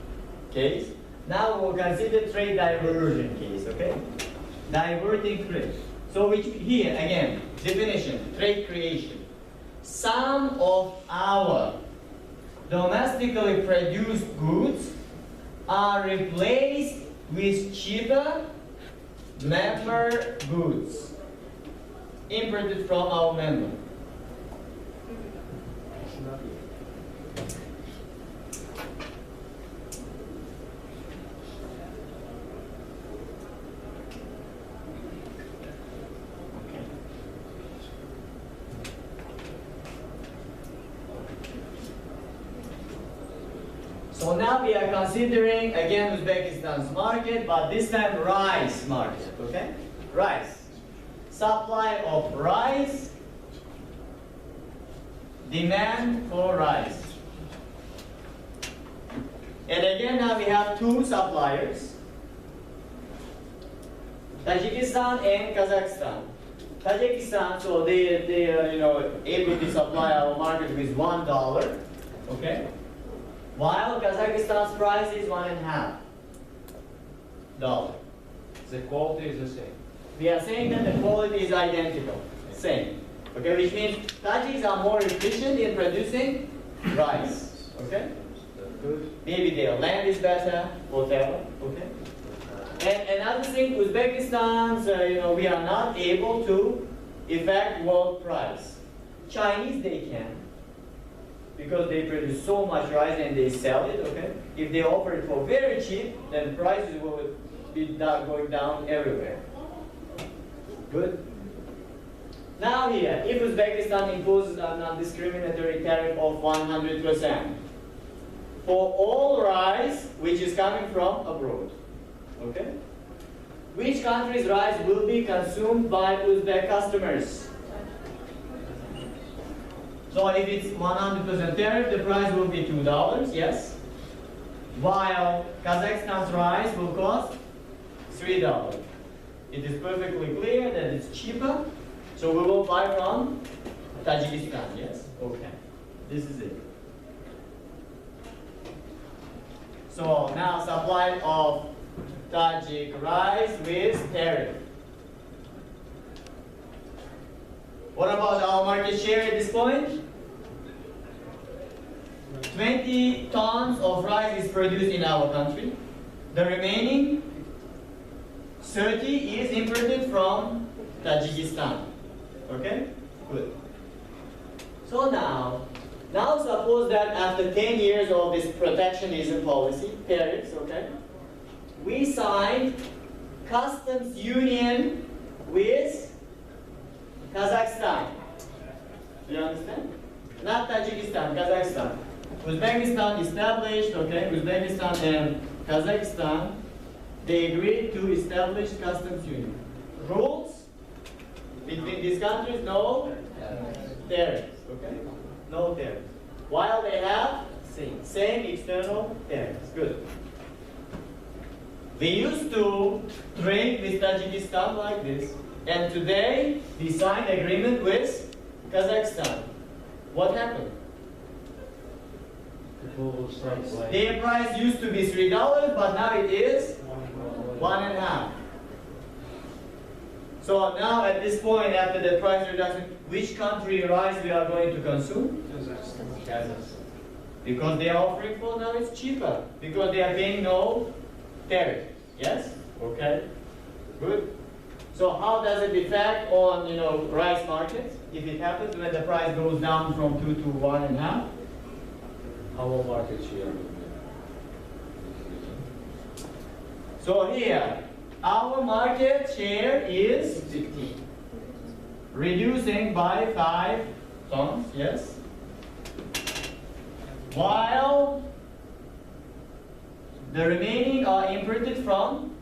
case. Now we will consider trade diversion case, okay? Diverting trade. So which here, again, definition, trade creation. Some of our domestically produced goods are replaced with cheaper member goods imported from our member. So now we are considering again Uzbekistan's market, but this time rice market, okay? Rice. Supply of rice, demand for rice. And again now we have two suppliers, Tajikistan and Kazakhstan. Tajikistan, so they are able to supply our market with $1, okay? While Kazakhstan's price is $1.50. The quality is the same. We are saying that the quality is identical, same. Okay, which means Tajiks are more efficient in producing rice. Okay? Maybe their land is better, whatever. Okay? And another thing, Uzbekistan's, we are not able to affect world price. Chinese, they can. Because they produce so much rice and they sell it, okay? If they offer it for very cheap, then prices will be going down everywhere. Good? Now here, if Uzbekistan imposes a non-discriminatory tariff of 100% for all rice which is coming from abroad, okay? Which country's rice will be consumed by Uzbek customers? So if it's 100% tariff, the price will be $2, yes? While Kazakhstan's rice will cost $3. It is perfectly clear that it's cheaper, so we will buy from Tajikistan, yes? Okay, this is it. So now supply of Tajik rice with tariff. What about our market share at this point? 20 tons of rice is produced in our country. The remaining 30 is imported from Tajikistan. Okay? Good. So now suppose that after 10 years of this protectionism policy, tariffs, okay, we signed customs union with Kazakhstan. Do you understand? Not Tajikistan, Kazakhstan. Uzbekistan established, okay, Uzbekistan and Kazakhstan, they agreed to establish customs union. Rules between these countries, no tariffs, okay? No tariffs. While they have same external tariffs. Good. We used to trade with Tajikistan like this, and today we signed agreement with Kazakhstan. What happened? People will start buying. Their price used to be $3, but now it is $1.50. So now at this point, after the price reduction, which country rice we are going to consume? Kazakhstan. Because they are offering for now it's cheaper. Because they are paying no tariff. Yes? Okay. Good. So how does it affect on rice markets? If it happens when the price goes down from 2 to 1.5? Our market share. So here, our market share is 15. Reducing by 5 tons, yes? While the remaining are imported from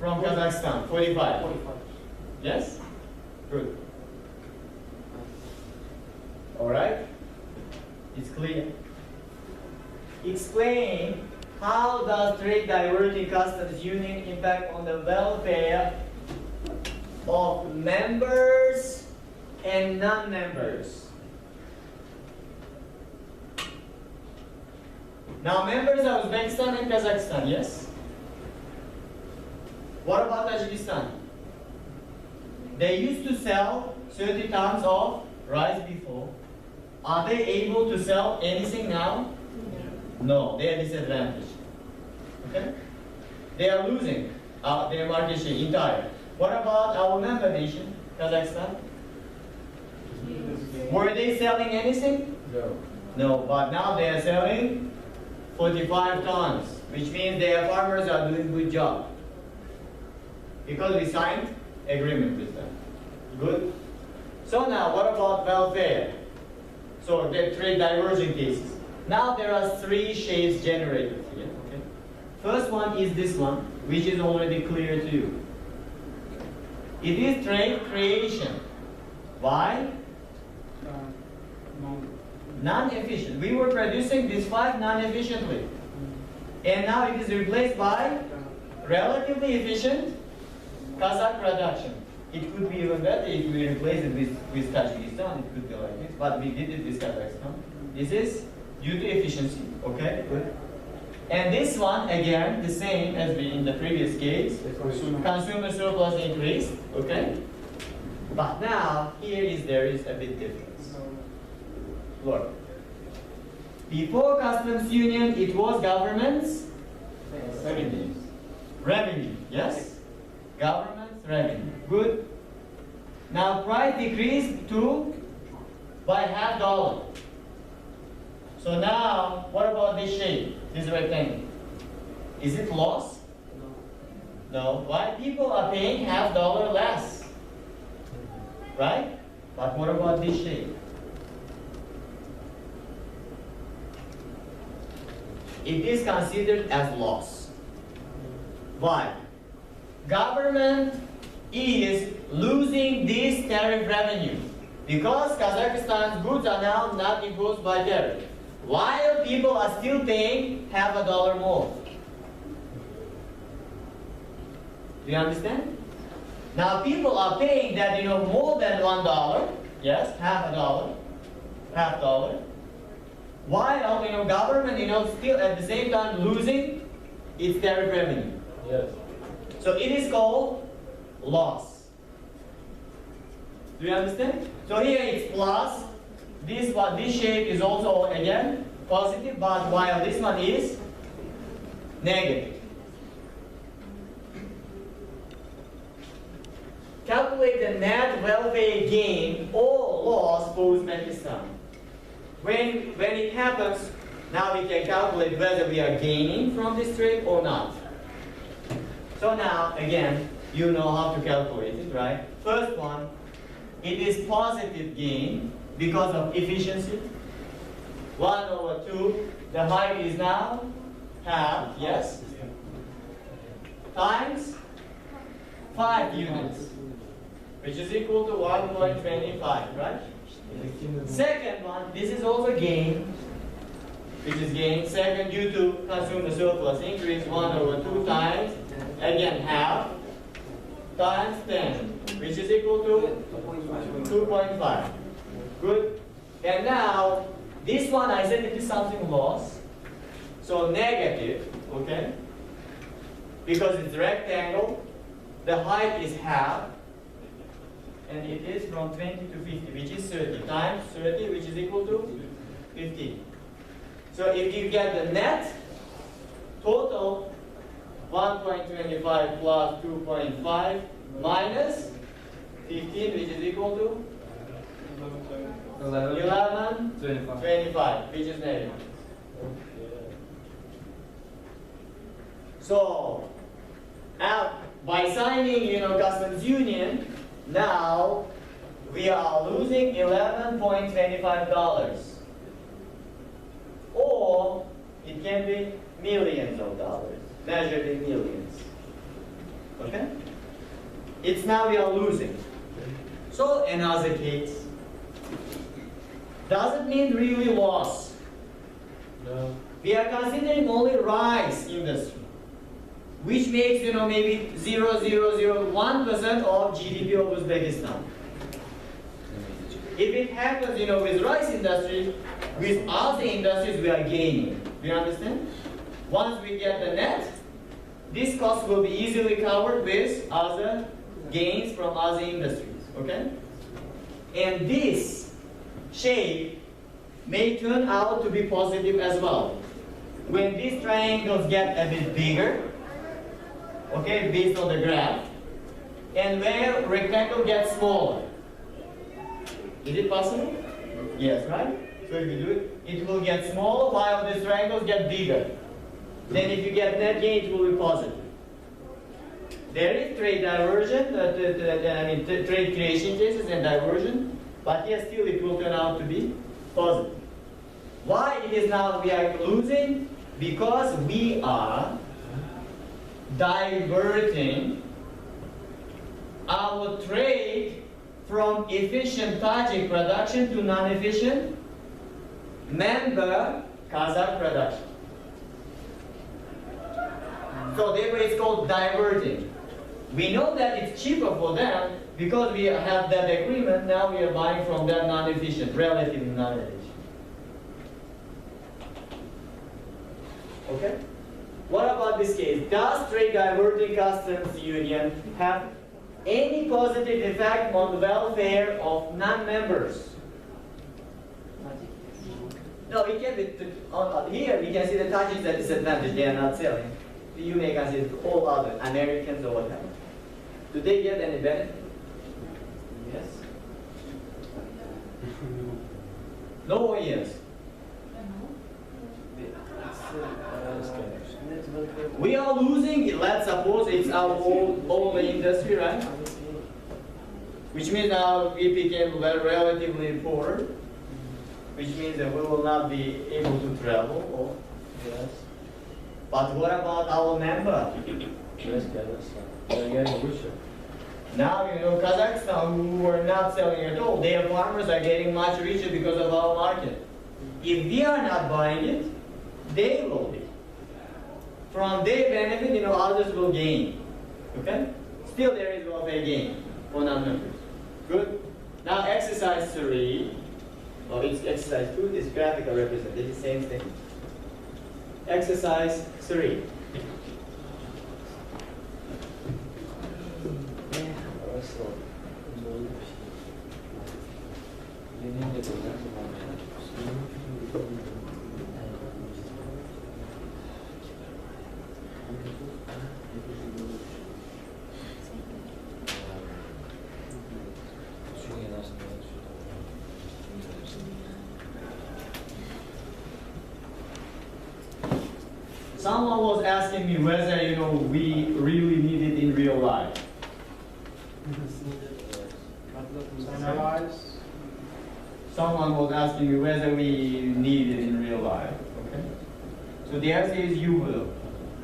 Kazakhstan, 45. Yes? Good. All right? It's clear. Explain how does trade diverting customs union impact on the welfare of members and non-members. Now members are Uzbekistan and Kazakhstan, yes? What about Tajikistan? They used to sell 30 tons of rice before. Are they able to sell anything now? No, they are disadvantaged. Okay? They are losing their market share entire. What about our member nation, Kazakhstan? Were they selling anything? No. No, but now they are selling 45 tons, which means their farmers are doing good job. Because we signed agreement with them. Good? So now, what about welfare? So the trade diverging cases. Now there are 3 shades generated here. Okay? First one is this one, which is already clear to you. It is trade creation. Why? Non-efficient. We were producing these 5 non-efficiently. And now it is replaced by relatively efficient Kazakh production. It could be even better if we replace it with Tajikistan. It could be like this. But we did it with Kazakhstan. This is due to efficiency. Okay? Good. And this one, again, the same as in the previous case. Consumer surplus increased. Okay? But now, there is a bit difference. Look. Before customs union, it was government's revenue. Yes? Government's revenue. Good. Now price decreased by $0.50. So now, what about this shape, this rectangle? Is it loss? No. Why? People are paying $0.50 less. Right? But what about this shape? It is considered as loss. Why? Government is losing this tariff revenue because Kazakhstan's goods are now not imposed by tariff, while people are still paying $0.50 more. Do you understand? Now people are paying that more than $1, yes, half dollar, while government still at the same time losing its tariff revenue. Yes. So it is called loss. Do you understand? So here it's plus. This shape is also again positive, but while this one is negative. Calculate the net welfare gain or loss for Uzbekistan. When it happens, now we can calculate whether we are gaining from this trade or not. So now, again, you know how to calculate it, right? First one, it is positive gain because of efficiency. 1/2, the height is now half, yes? Times 5 units, which is equal to 1.25, right? Second one, this is also gain, which is gain. Second, due to consumer surplus increase, 1/2 times, again half, times 10, which is equal to 2.5. Good. And now, this one I said it is something loss. So negative, okay? Because it's rectangle, the height is half, and it is from 20 to 50, which is 30, times 30, which is equal to 50. So if you get the net total, 1.25 plus 2.5 minus 15, which is equal to 11.25, which is negative. So, by signing, customs union, now we are losing $11.25, or it can be millions of dollars, measured in millions. Okay? It's now we are losing. So another case. Does it mean really loss? No. We are considering only rice industry, which makes, maybe 0.001% of GDP of Uzbekistan. If it happens, with rice industry, with other industries, we are gaining. Do you understand? Once we get the net, this cost will be easily covered with other gains from other industries. Okay? And this shape may turn out to be positive as well. When these triangles get a bit bigger, okay, based on the graph, and where rectangle gets smaller. Is it possible? Yes, right? So if you do it, it will get smaller while these triangles get bigger. Then if you get net gain, it will be positive. There is trade diversion, trade creation cases and diversion, but yes, still it will turn out to be positive. Why it is now we are losing? Because we are diverting our trade from efficient Tajik production to non-efficient member Kazakh production. So therefore it's called diverting. We know that it's cheaper for them because we have that agreement. Now we are buying from them non-efficient, relatively non-efficient. Okay? What about this case? Does trade diverting customs union have any positive effect on the welfare of non-members? No, we can here we can see the Tajiks at disadvantage. They are not selling. You may consider all other Americans or whatever. Do they get any benefit? Yes. No or yes? We are losing, let's suppose it's our old industry, right? Which means now we became relatively poor, which means that we will not be able to travel. Or, yes. But what about our member? They're getting richer. Now, Kazakhstan, who were not selling at all, their farmers are getting much richer because of our market. If we are not buying it, they will be. From their benefit, others will gain. Okay? Still there is welfare gain for non-members. Good? Now exercise 3, it's exercise 2, this graphical representation, the same thing. Exercise 3. Someone was asking me whether we really need it in real life. Someone was asking me whether we need it in real life. Okay. So the answer is you will.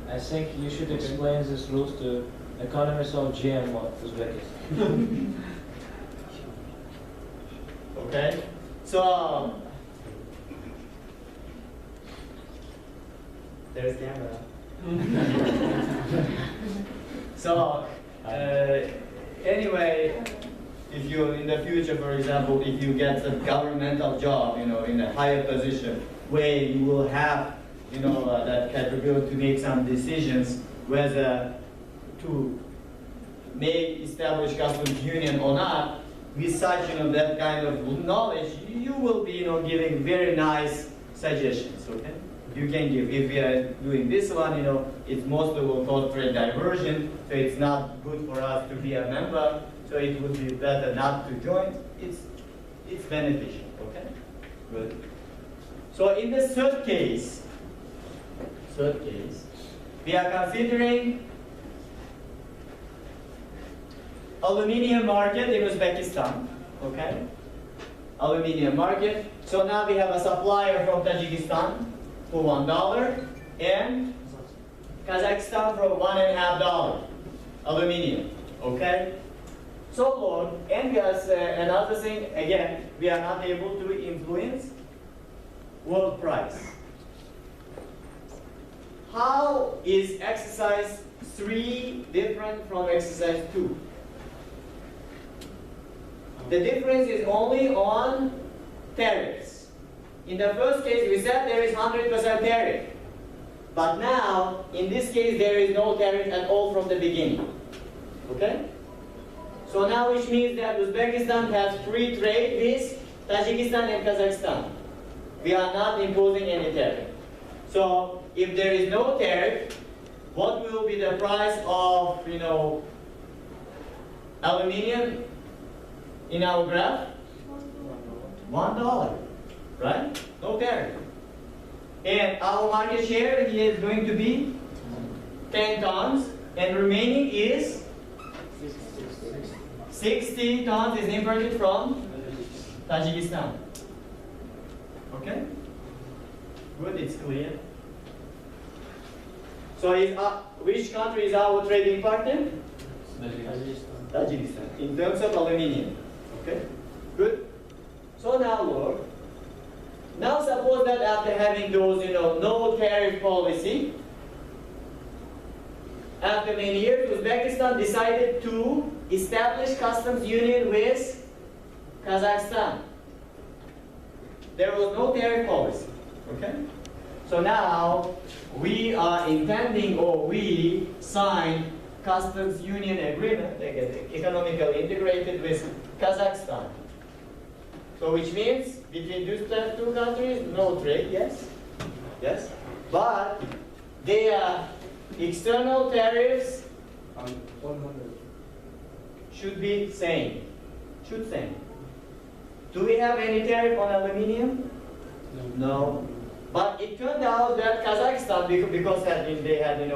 I think you should explain these rules to economists of GM of Uzbekistan. Okay. So there's camera. So anyway, if you in the future, for example, if you get a governmental job, in a higher position where you will have, that capability to make some decisions whether to establish customs union or not, with such, that kind of knowledge, you will be, giving very nice suggestions. Okay. You can give. If we are doing this one, it mostly will cause trade diversion, so it's not good for us to be a member, so it would be better not to join. It's beneficial, okay? Good. So in the third case, we are considering aluminium market in Uzbekistan, okay? Aluminium market. So now we have a supplier from Tajikistan for $1 and Kazakhstan for $1.50 aluminium. Okay? So Lord, and we are another thing, again, we are not able to influence world price. How is exercise 3 different from exercise 2? The difference is only on tariffs. In the first case, we said there is 100% tariff. But now, in this case, there is no tariff at all from the beginning. Okay? So now, which means that Uzbekistan has free trade with Tajikistan and Kazakhstan. We are not imposing any tariff. So, if there is no tariff, what will be the price of, aluminium in our graph? $1, right? No tariff. And our market share here is going to be 10 tons, and remaining is 60 tons is imported from Tajikistan. Okay? Good, it's clear. So which country is our trading partner? Tajikistan. In terms of aluminium. Okay? Good. So now, Lord, now suppose that after having those, no tariff policy, after many years, Uzbekistan decided to establish customs union with Kazakhstan. There was no tariff policy. Okay? So now we are intending, or we signed customs union agreement, economically integrated with Kazakhstan. So which means between these two countries, no trade, yes? Yes? But their external tariffs should be same. Should same. Do we have any tariff on aluminium? No. But it turned out that Kazakhstan, because they had,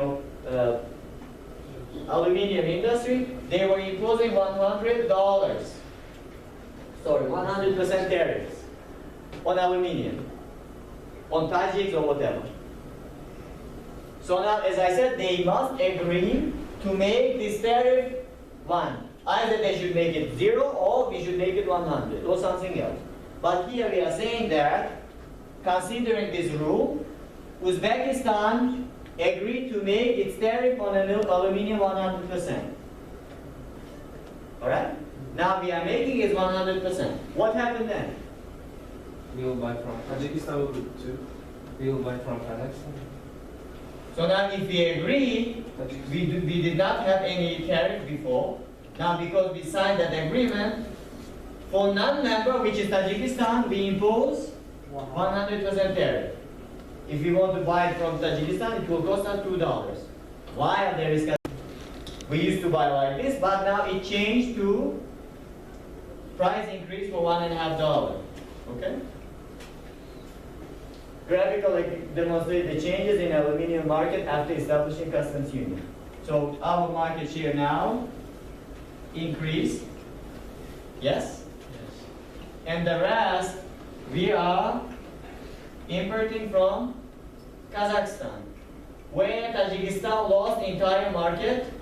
aluminium industry, they were imposing $100. Sorry, 100% tariffs on aluminium, on Tajiks or whatever. So now, as I said, they must agree to make this tariff 1. Either they should make it 0 or we should make it 100 or something else. But here we are saying that, considering this rule, Uzbekistan agreed to make its tariff on aluminium 100%. Alright? Now we are making it 100%. What happened then? We will buy from Tajikistan. Will do too. We will buy from Kazakhstan. So now if we agree, we did not have any tariff before. Now because we signed that agreement, for non-member, which is Tajikistan, we impose 100% tariff. If we want to buy it from Tajikistan, it will cost us $2. Why there is? We used to buy like this, but now it changed to price increase for $1.50. Okay? Graphically demonstrate the changes in aluminium market after establishing customs union. So our market share now increased. Yes? Yes. And the rest we are importing from Kazakhstan, where Tajikistan lost entire market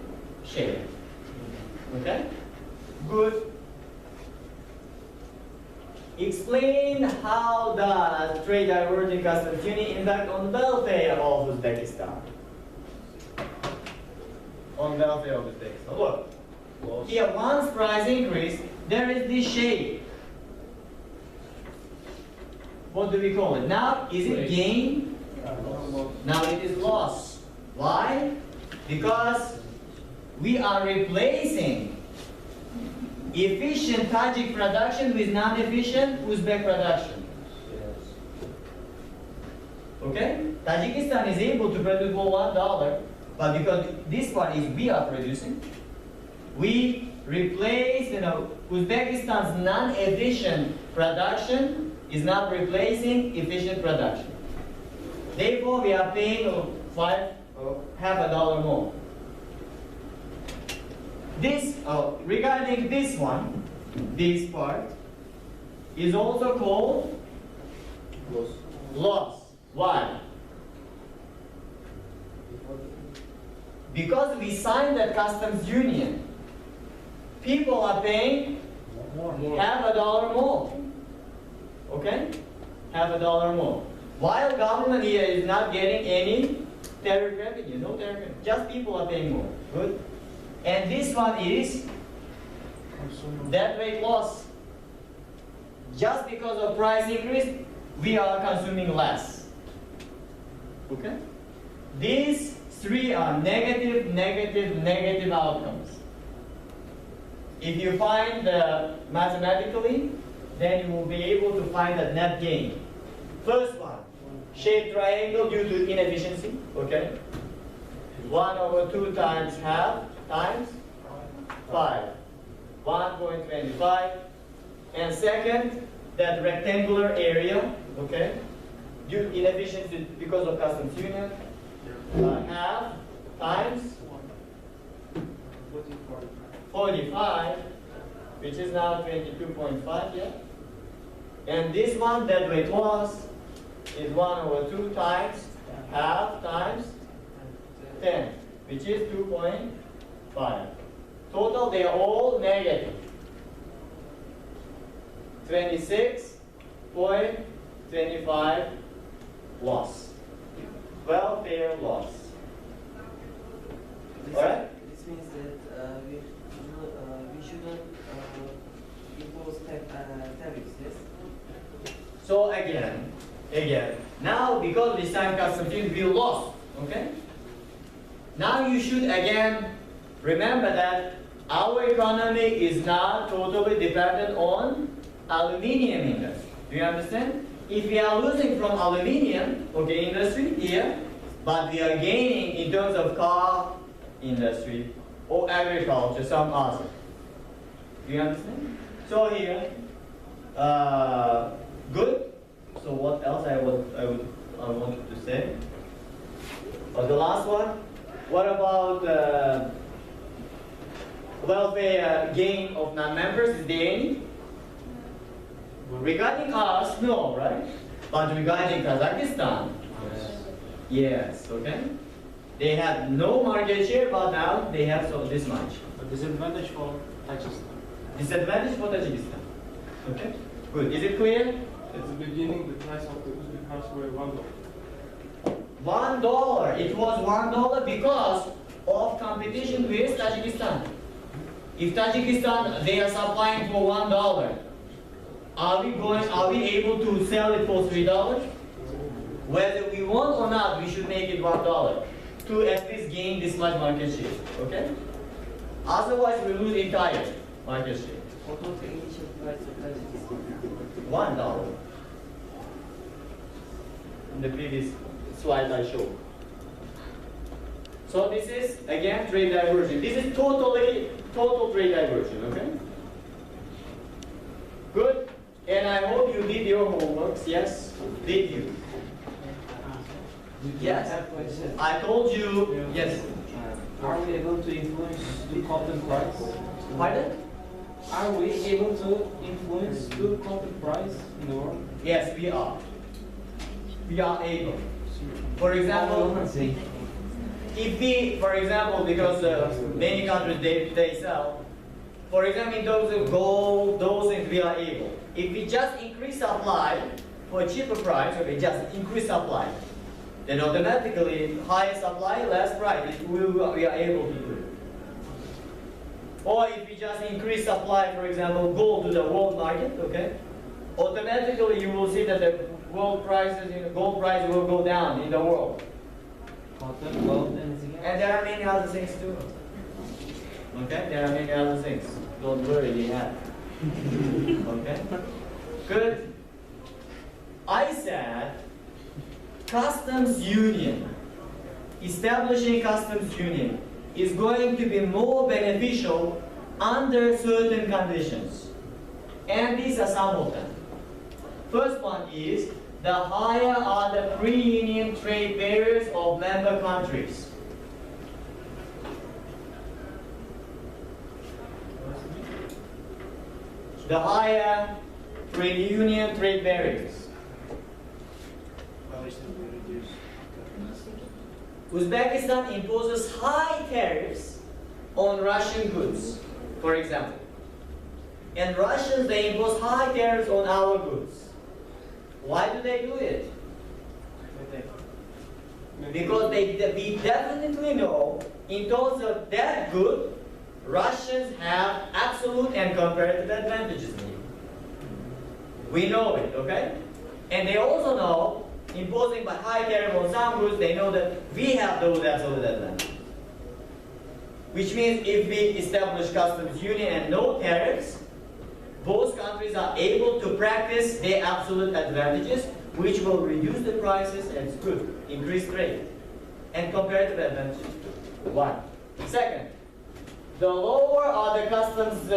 share. Okay? Good. Explain how does trade diverging customs union impact on welfare of Uzbekistan? On welfare of Uzbekistan. Look. Here, once price increase, there is this shape. What do we call it? Now, is it gain? Now it is loss. Why? Because we are replacing efficient Tajik production with non-efficient Uzbek production. Okay? Tajikistan is able to produce for $1, but because this one is we are producing, we replace, Uzbekistan's non-efficient production is not replacing efficient production. Therefore, we are paying half a dollar more. This, regarding this one, this part, is also called loss. Why? Because we signed that customs union people are paying half a dollar more. Okay? Half a dollar more. While government here is not getting any tariff revenue, no tariff revenue. Just people are paying more. Good. And this one is debt rate loss. Just because of price increase, we are consuming less. Okay? These three are negative, negative, negative outcomes. If you find mathematically, then you will be able to find a net gain. First one, shaped triangle due to inefficiency. Okay? 1/2 times half times 5. 1.25. And second, that rectangular area, okay, due to inefficiency because of customs union, half times 45, which is now 22.5, yeah. And this one, that weight loss, is 1/2 times half times 10, which is 2.5. Total, they are all negative. 26.25 loss. Welfare loss. Alright? This means that we shouldn't impose tariffs, yes? So again, now because this time customs duty we lost, okay? Now you should again remember that our economy is not totally dependent on aluminium industry. Do you understand? If we are losing from aluminium, okay, industry here, but we are gaining in terms of car industry or agriculture, some other. Do you understand? So here, good. So what else I wanted to say? The last one. What about welfare gain of non-members? Is there any? Regarding us, no, right? But regarding Kazakhstan, yes, okay? They had no market share, but now they have this much. A disadvantage for Tajikistan. Disadvantage for Tajikistan. Okay? Good. Is it clear? At the beginning, the price of the Uzbek cars were $1. $1. It was $1 because of competition with Tajikistan. If Tajikistan, they are supplying for $1, are we able to sell it for $3? Whether we want or not, we should make it $1 to at least gain this much market share. Okay? Otherwise, we lose entire market share. What was the initial price of Tajikistan? $1. In the previous slide I showed. So this is again trade diversion. This is total trade diversion. Okay? Good. And I hope you did your homeworks. Yes? Did you? Yes. I told you. Yes. Are we able to influence the cotton price? Pardon? Are we able to influence the cotton price in the world? Yes, we are. We are able. For example, if we, for example, because many countries they sell, for example, in terms of gold, those things we are able. If we just increase supply for a cheaper price, okay, just increase supply, then automatically higher supply, less price. We are able to do it. Or if we just increase supply, for example, gold to the world market, okay, automatically you will see that the world prices, gold price will go down in the world. Cotton, gold, anything else? And there are many other things too. Okay, there are many other things. Don't worry, we have. Okay, good. I said customs union, establishing customs union is going to be more beneficial under certain conditions. And these are some of them. First one is the higher are the pre-union trade barriers of member countries. The higher pre-union trade barriers. Uzbekistan imposes high tariffs on Russian goods. for example. And Russians, they impose high tariffs on our goods. Why do they do it? Because we definitely know, in terms of that good, Russians have absolute and comparative advantages in it. We know it, okay? And they also know, imposing by high tariff on some goods, they know that we have those absolute advantages. Which means if we establish customs union and no tariffs, both countries are able to practice their absolute advantages, which will reduce the prices and it's good, increase trade. And comparative advantages too. One. Second, the lower are the customs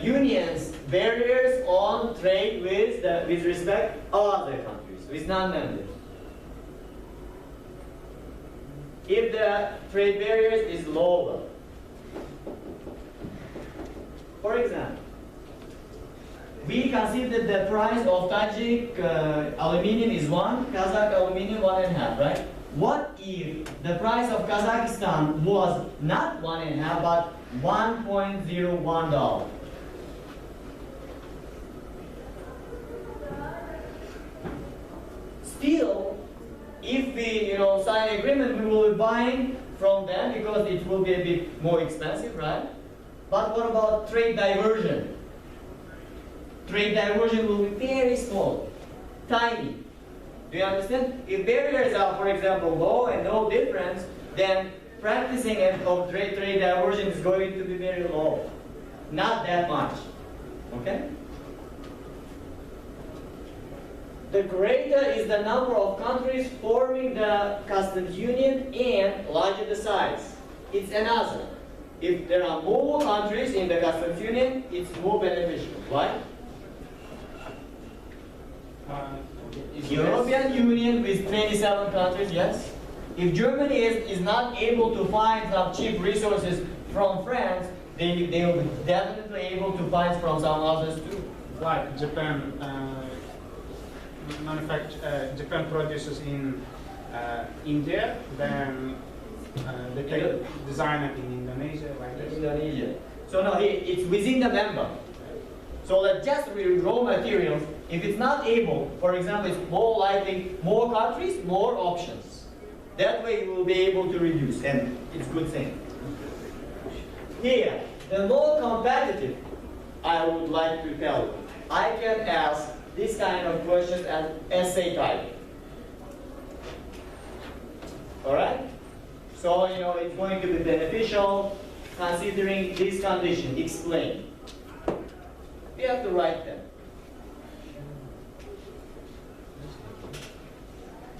unions barriers on trade with respect other countries, with non-members. If the trade barriers is lower, for example, we consider the price of Tajik aluminium is 1, Kazakh aluminium 1.5, right? What if the price of Kazakhstan was not 1.5 but $1.01? Still, if we sign an agreement, we will be buying from them because it will be a bit more expensive, right? But what about trade diversion? Trade diversion will be very small, tiny. Do you understand? If barriers are, for example, low and no difference, then practicing of trade diversion is going to be very low. Not that much. Okay? The greater is the number of countries forming the customs union and larger the size. It's another. If there are more countries in the customs union, it's more beneficial. Why? European Union with 27 countries, yes. If Germany is not able to find some cheap resources from France, they will be definitely able to find from some others too. Like Japan, Japan produces in India, then they take design it in Indonesia, like this. Indonesia. So no, it's within the member. So that just raw materials, if it's not able, for example, it's more likely more countries, more options. That way you will be able to reduce, and it's a good thing. Here, the more competitive, I would like to tell you, I can ask this kind of questions as essay type. Alright? So, it's going to be beneficial considering this condition. Explain. You have to write them.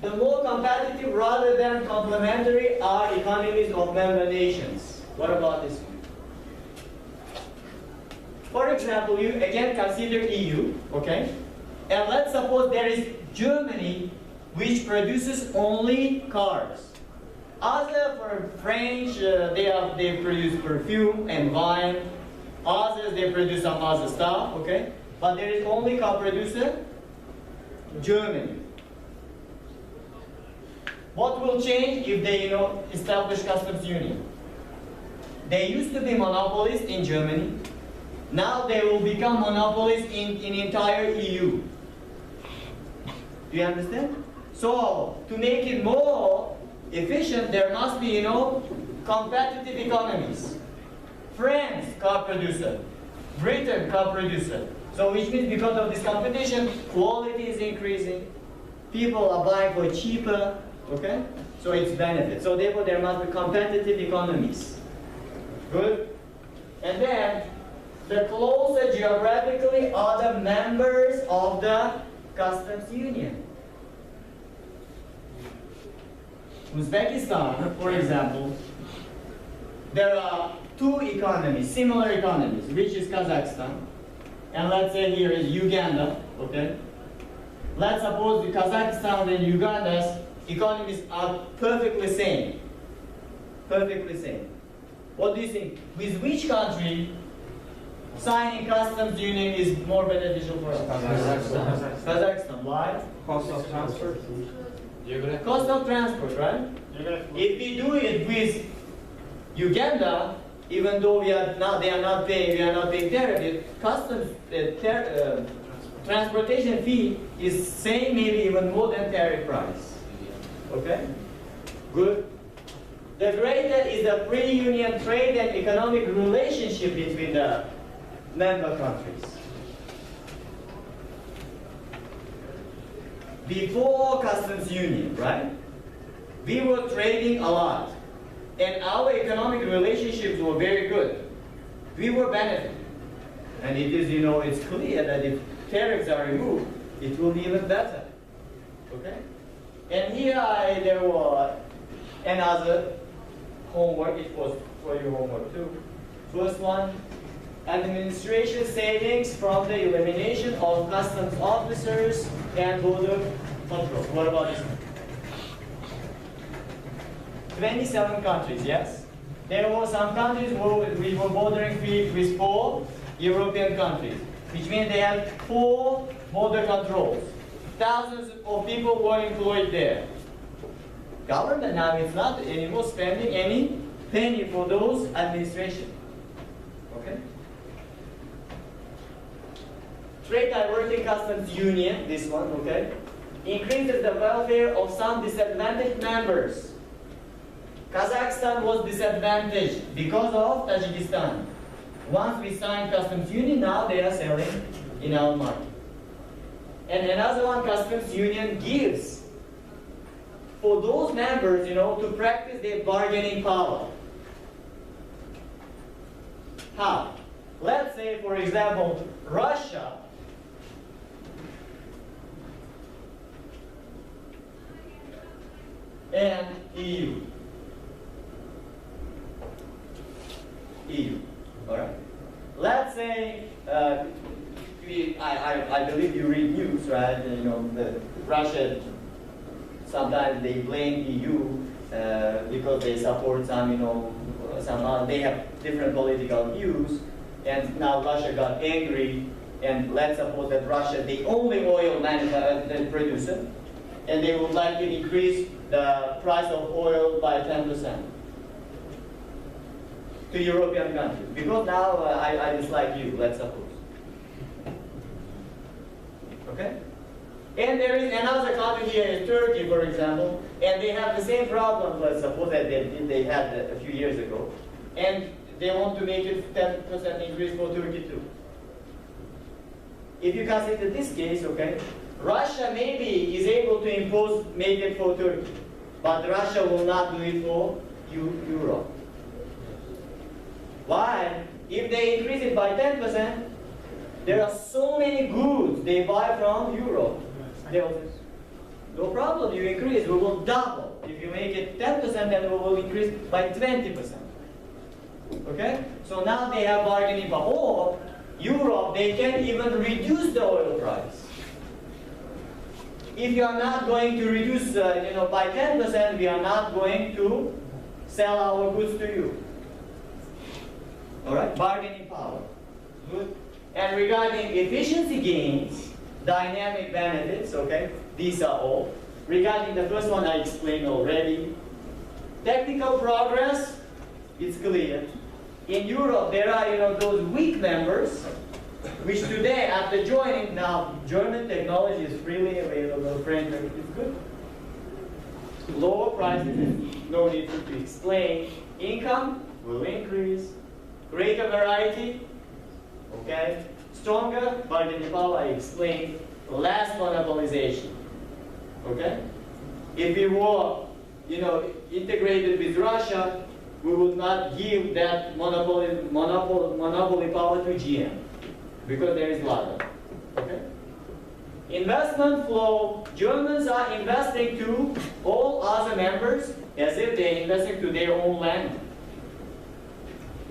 The more competitive rather than complementary are economies of member nations. What about this one? For example, you again consider EU, okay? And let's suppose there is Germany which produces only cars. Other for French, they produce perfume and wine. Others, they produce some other stuff, okay? But there is only car producer, Germany. What will change if they, establish customs union? They used to be monopolists in Germany. Now they will become monopolists in entire EU. Do you understand? So, to make it more efficient, there must be, competitive economies. France, car producer. Britain, car producer. So which means because of this competition, quality is increasing. People are buying for cheaper, okay? So it's benefit. So therefore there must be competitive economies. Good? And then, the closer geographically are the members of the customs union. Uzbekistan, for example, there are two economies, similar economies, which is Kazakhstan, and let's say here is Uganda, okay? Let's suppose the Kazakhstan and Uganda's economies are perfectly same. Perfectly same. What do you think? With which country signing customs union is more beneficial for us? Kazakhstan. Kazakhstan. Why? Cost of transfer. Cost of transport, right? If we do it with Uganda, even though they are not paying tariff, customs transportation fee is same, maybe even more than tariff price. Okay? Good. The greater is the pre-union trade and economic relationship between the member countries. Before customs union, right? We were trading a lot, and our economic relationships were very good. We were benefiting, and it is, it's clear that if tariffs are removed, it will be even better. Okay? And here there were another homework. It was for your homework too. First one, administration savings from the elimination of customs officers and border control. What about this one? 27 countries, yes? There were some countries where we were bordering with 4 European countries, which means they had 4 border controls. Thousands of people were employed there. Government now is not anymore spending any penny for those administration. Okay? Trade diverting customs union, this one, okay, increases the welfare of some disadvantaged members. Kazakhstan was disadvantaged because of Tajikistan. Once we signed customs union, now they are selling in our market. And another one, customs union gives for those members, to practice their bargaining power. How? Let's say, for example, Russia and EU. All right. Let's say I believe you read news, right? Russia, sometimes they blame EU because they support some, somehow they have different political views, and now Russia got angry, and let's suppose that Russia, the only oil producer, and they would like to increase the price of oil by 10% to European countries. Because now I dislike you, let's suppose. Okay? And there is another country here, is Turkey, for example, and they have the same problem, let's suppose, that they had a few years ago. And they want to make it 10% increase for Turkey too. If you consider this case, okay, Russia maybe is able to make it for Turkey, but Russia will not do it for Europe. Why? If they increase it by 10%, there are so many goods they buy from Europe. No problem, you increase, we will double. If you make it 10%, then we will increase by 20%. Okay? So now they have bargaining power. Or Europe, they can even reduce the oil price. If you are not going to reduce, by 10%, we are not going to sell our goods to you. All right, bargaining power. Good. And regarding efficiency gains, dynamic benefits, okay, these are all. Regarding the first one, I explained already. Technical progress, it's clear. In Europe, there are, those weak members, which today, after joining, now German technology is freely available, French, it's good. Lower prices, no need to explain. Income will increase. Greater variety, okay. Stronger bargaining power, I explained. Less monopolization, okay. If we were, integrated with Russia, we would not give that monopoly power to GM, because there is LADA, okay. Investment flow, Germans are investing to all other members as if they're investing to their own land.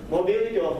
Mobility of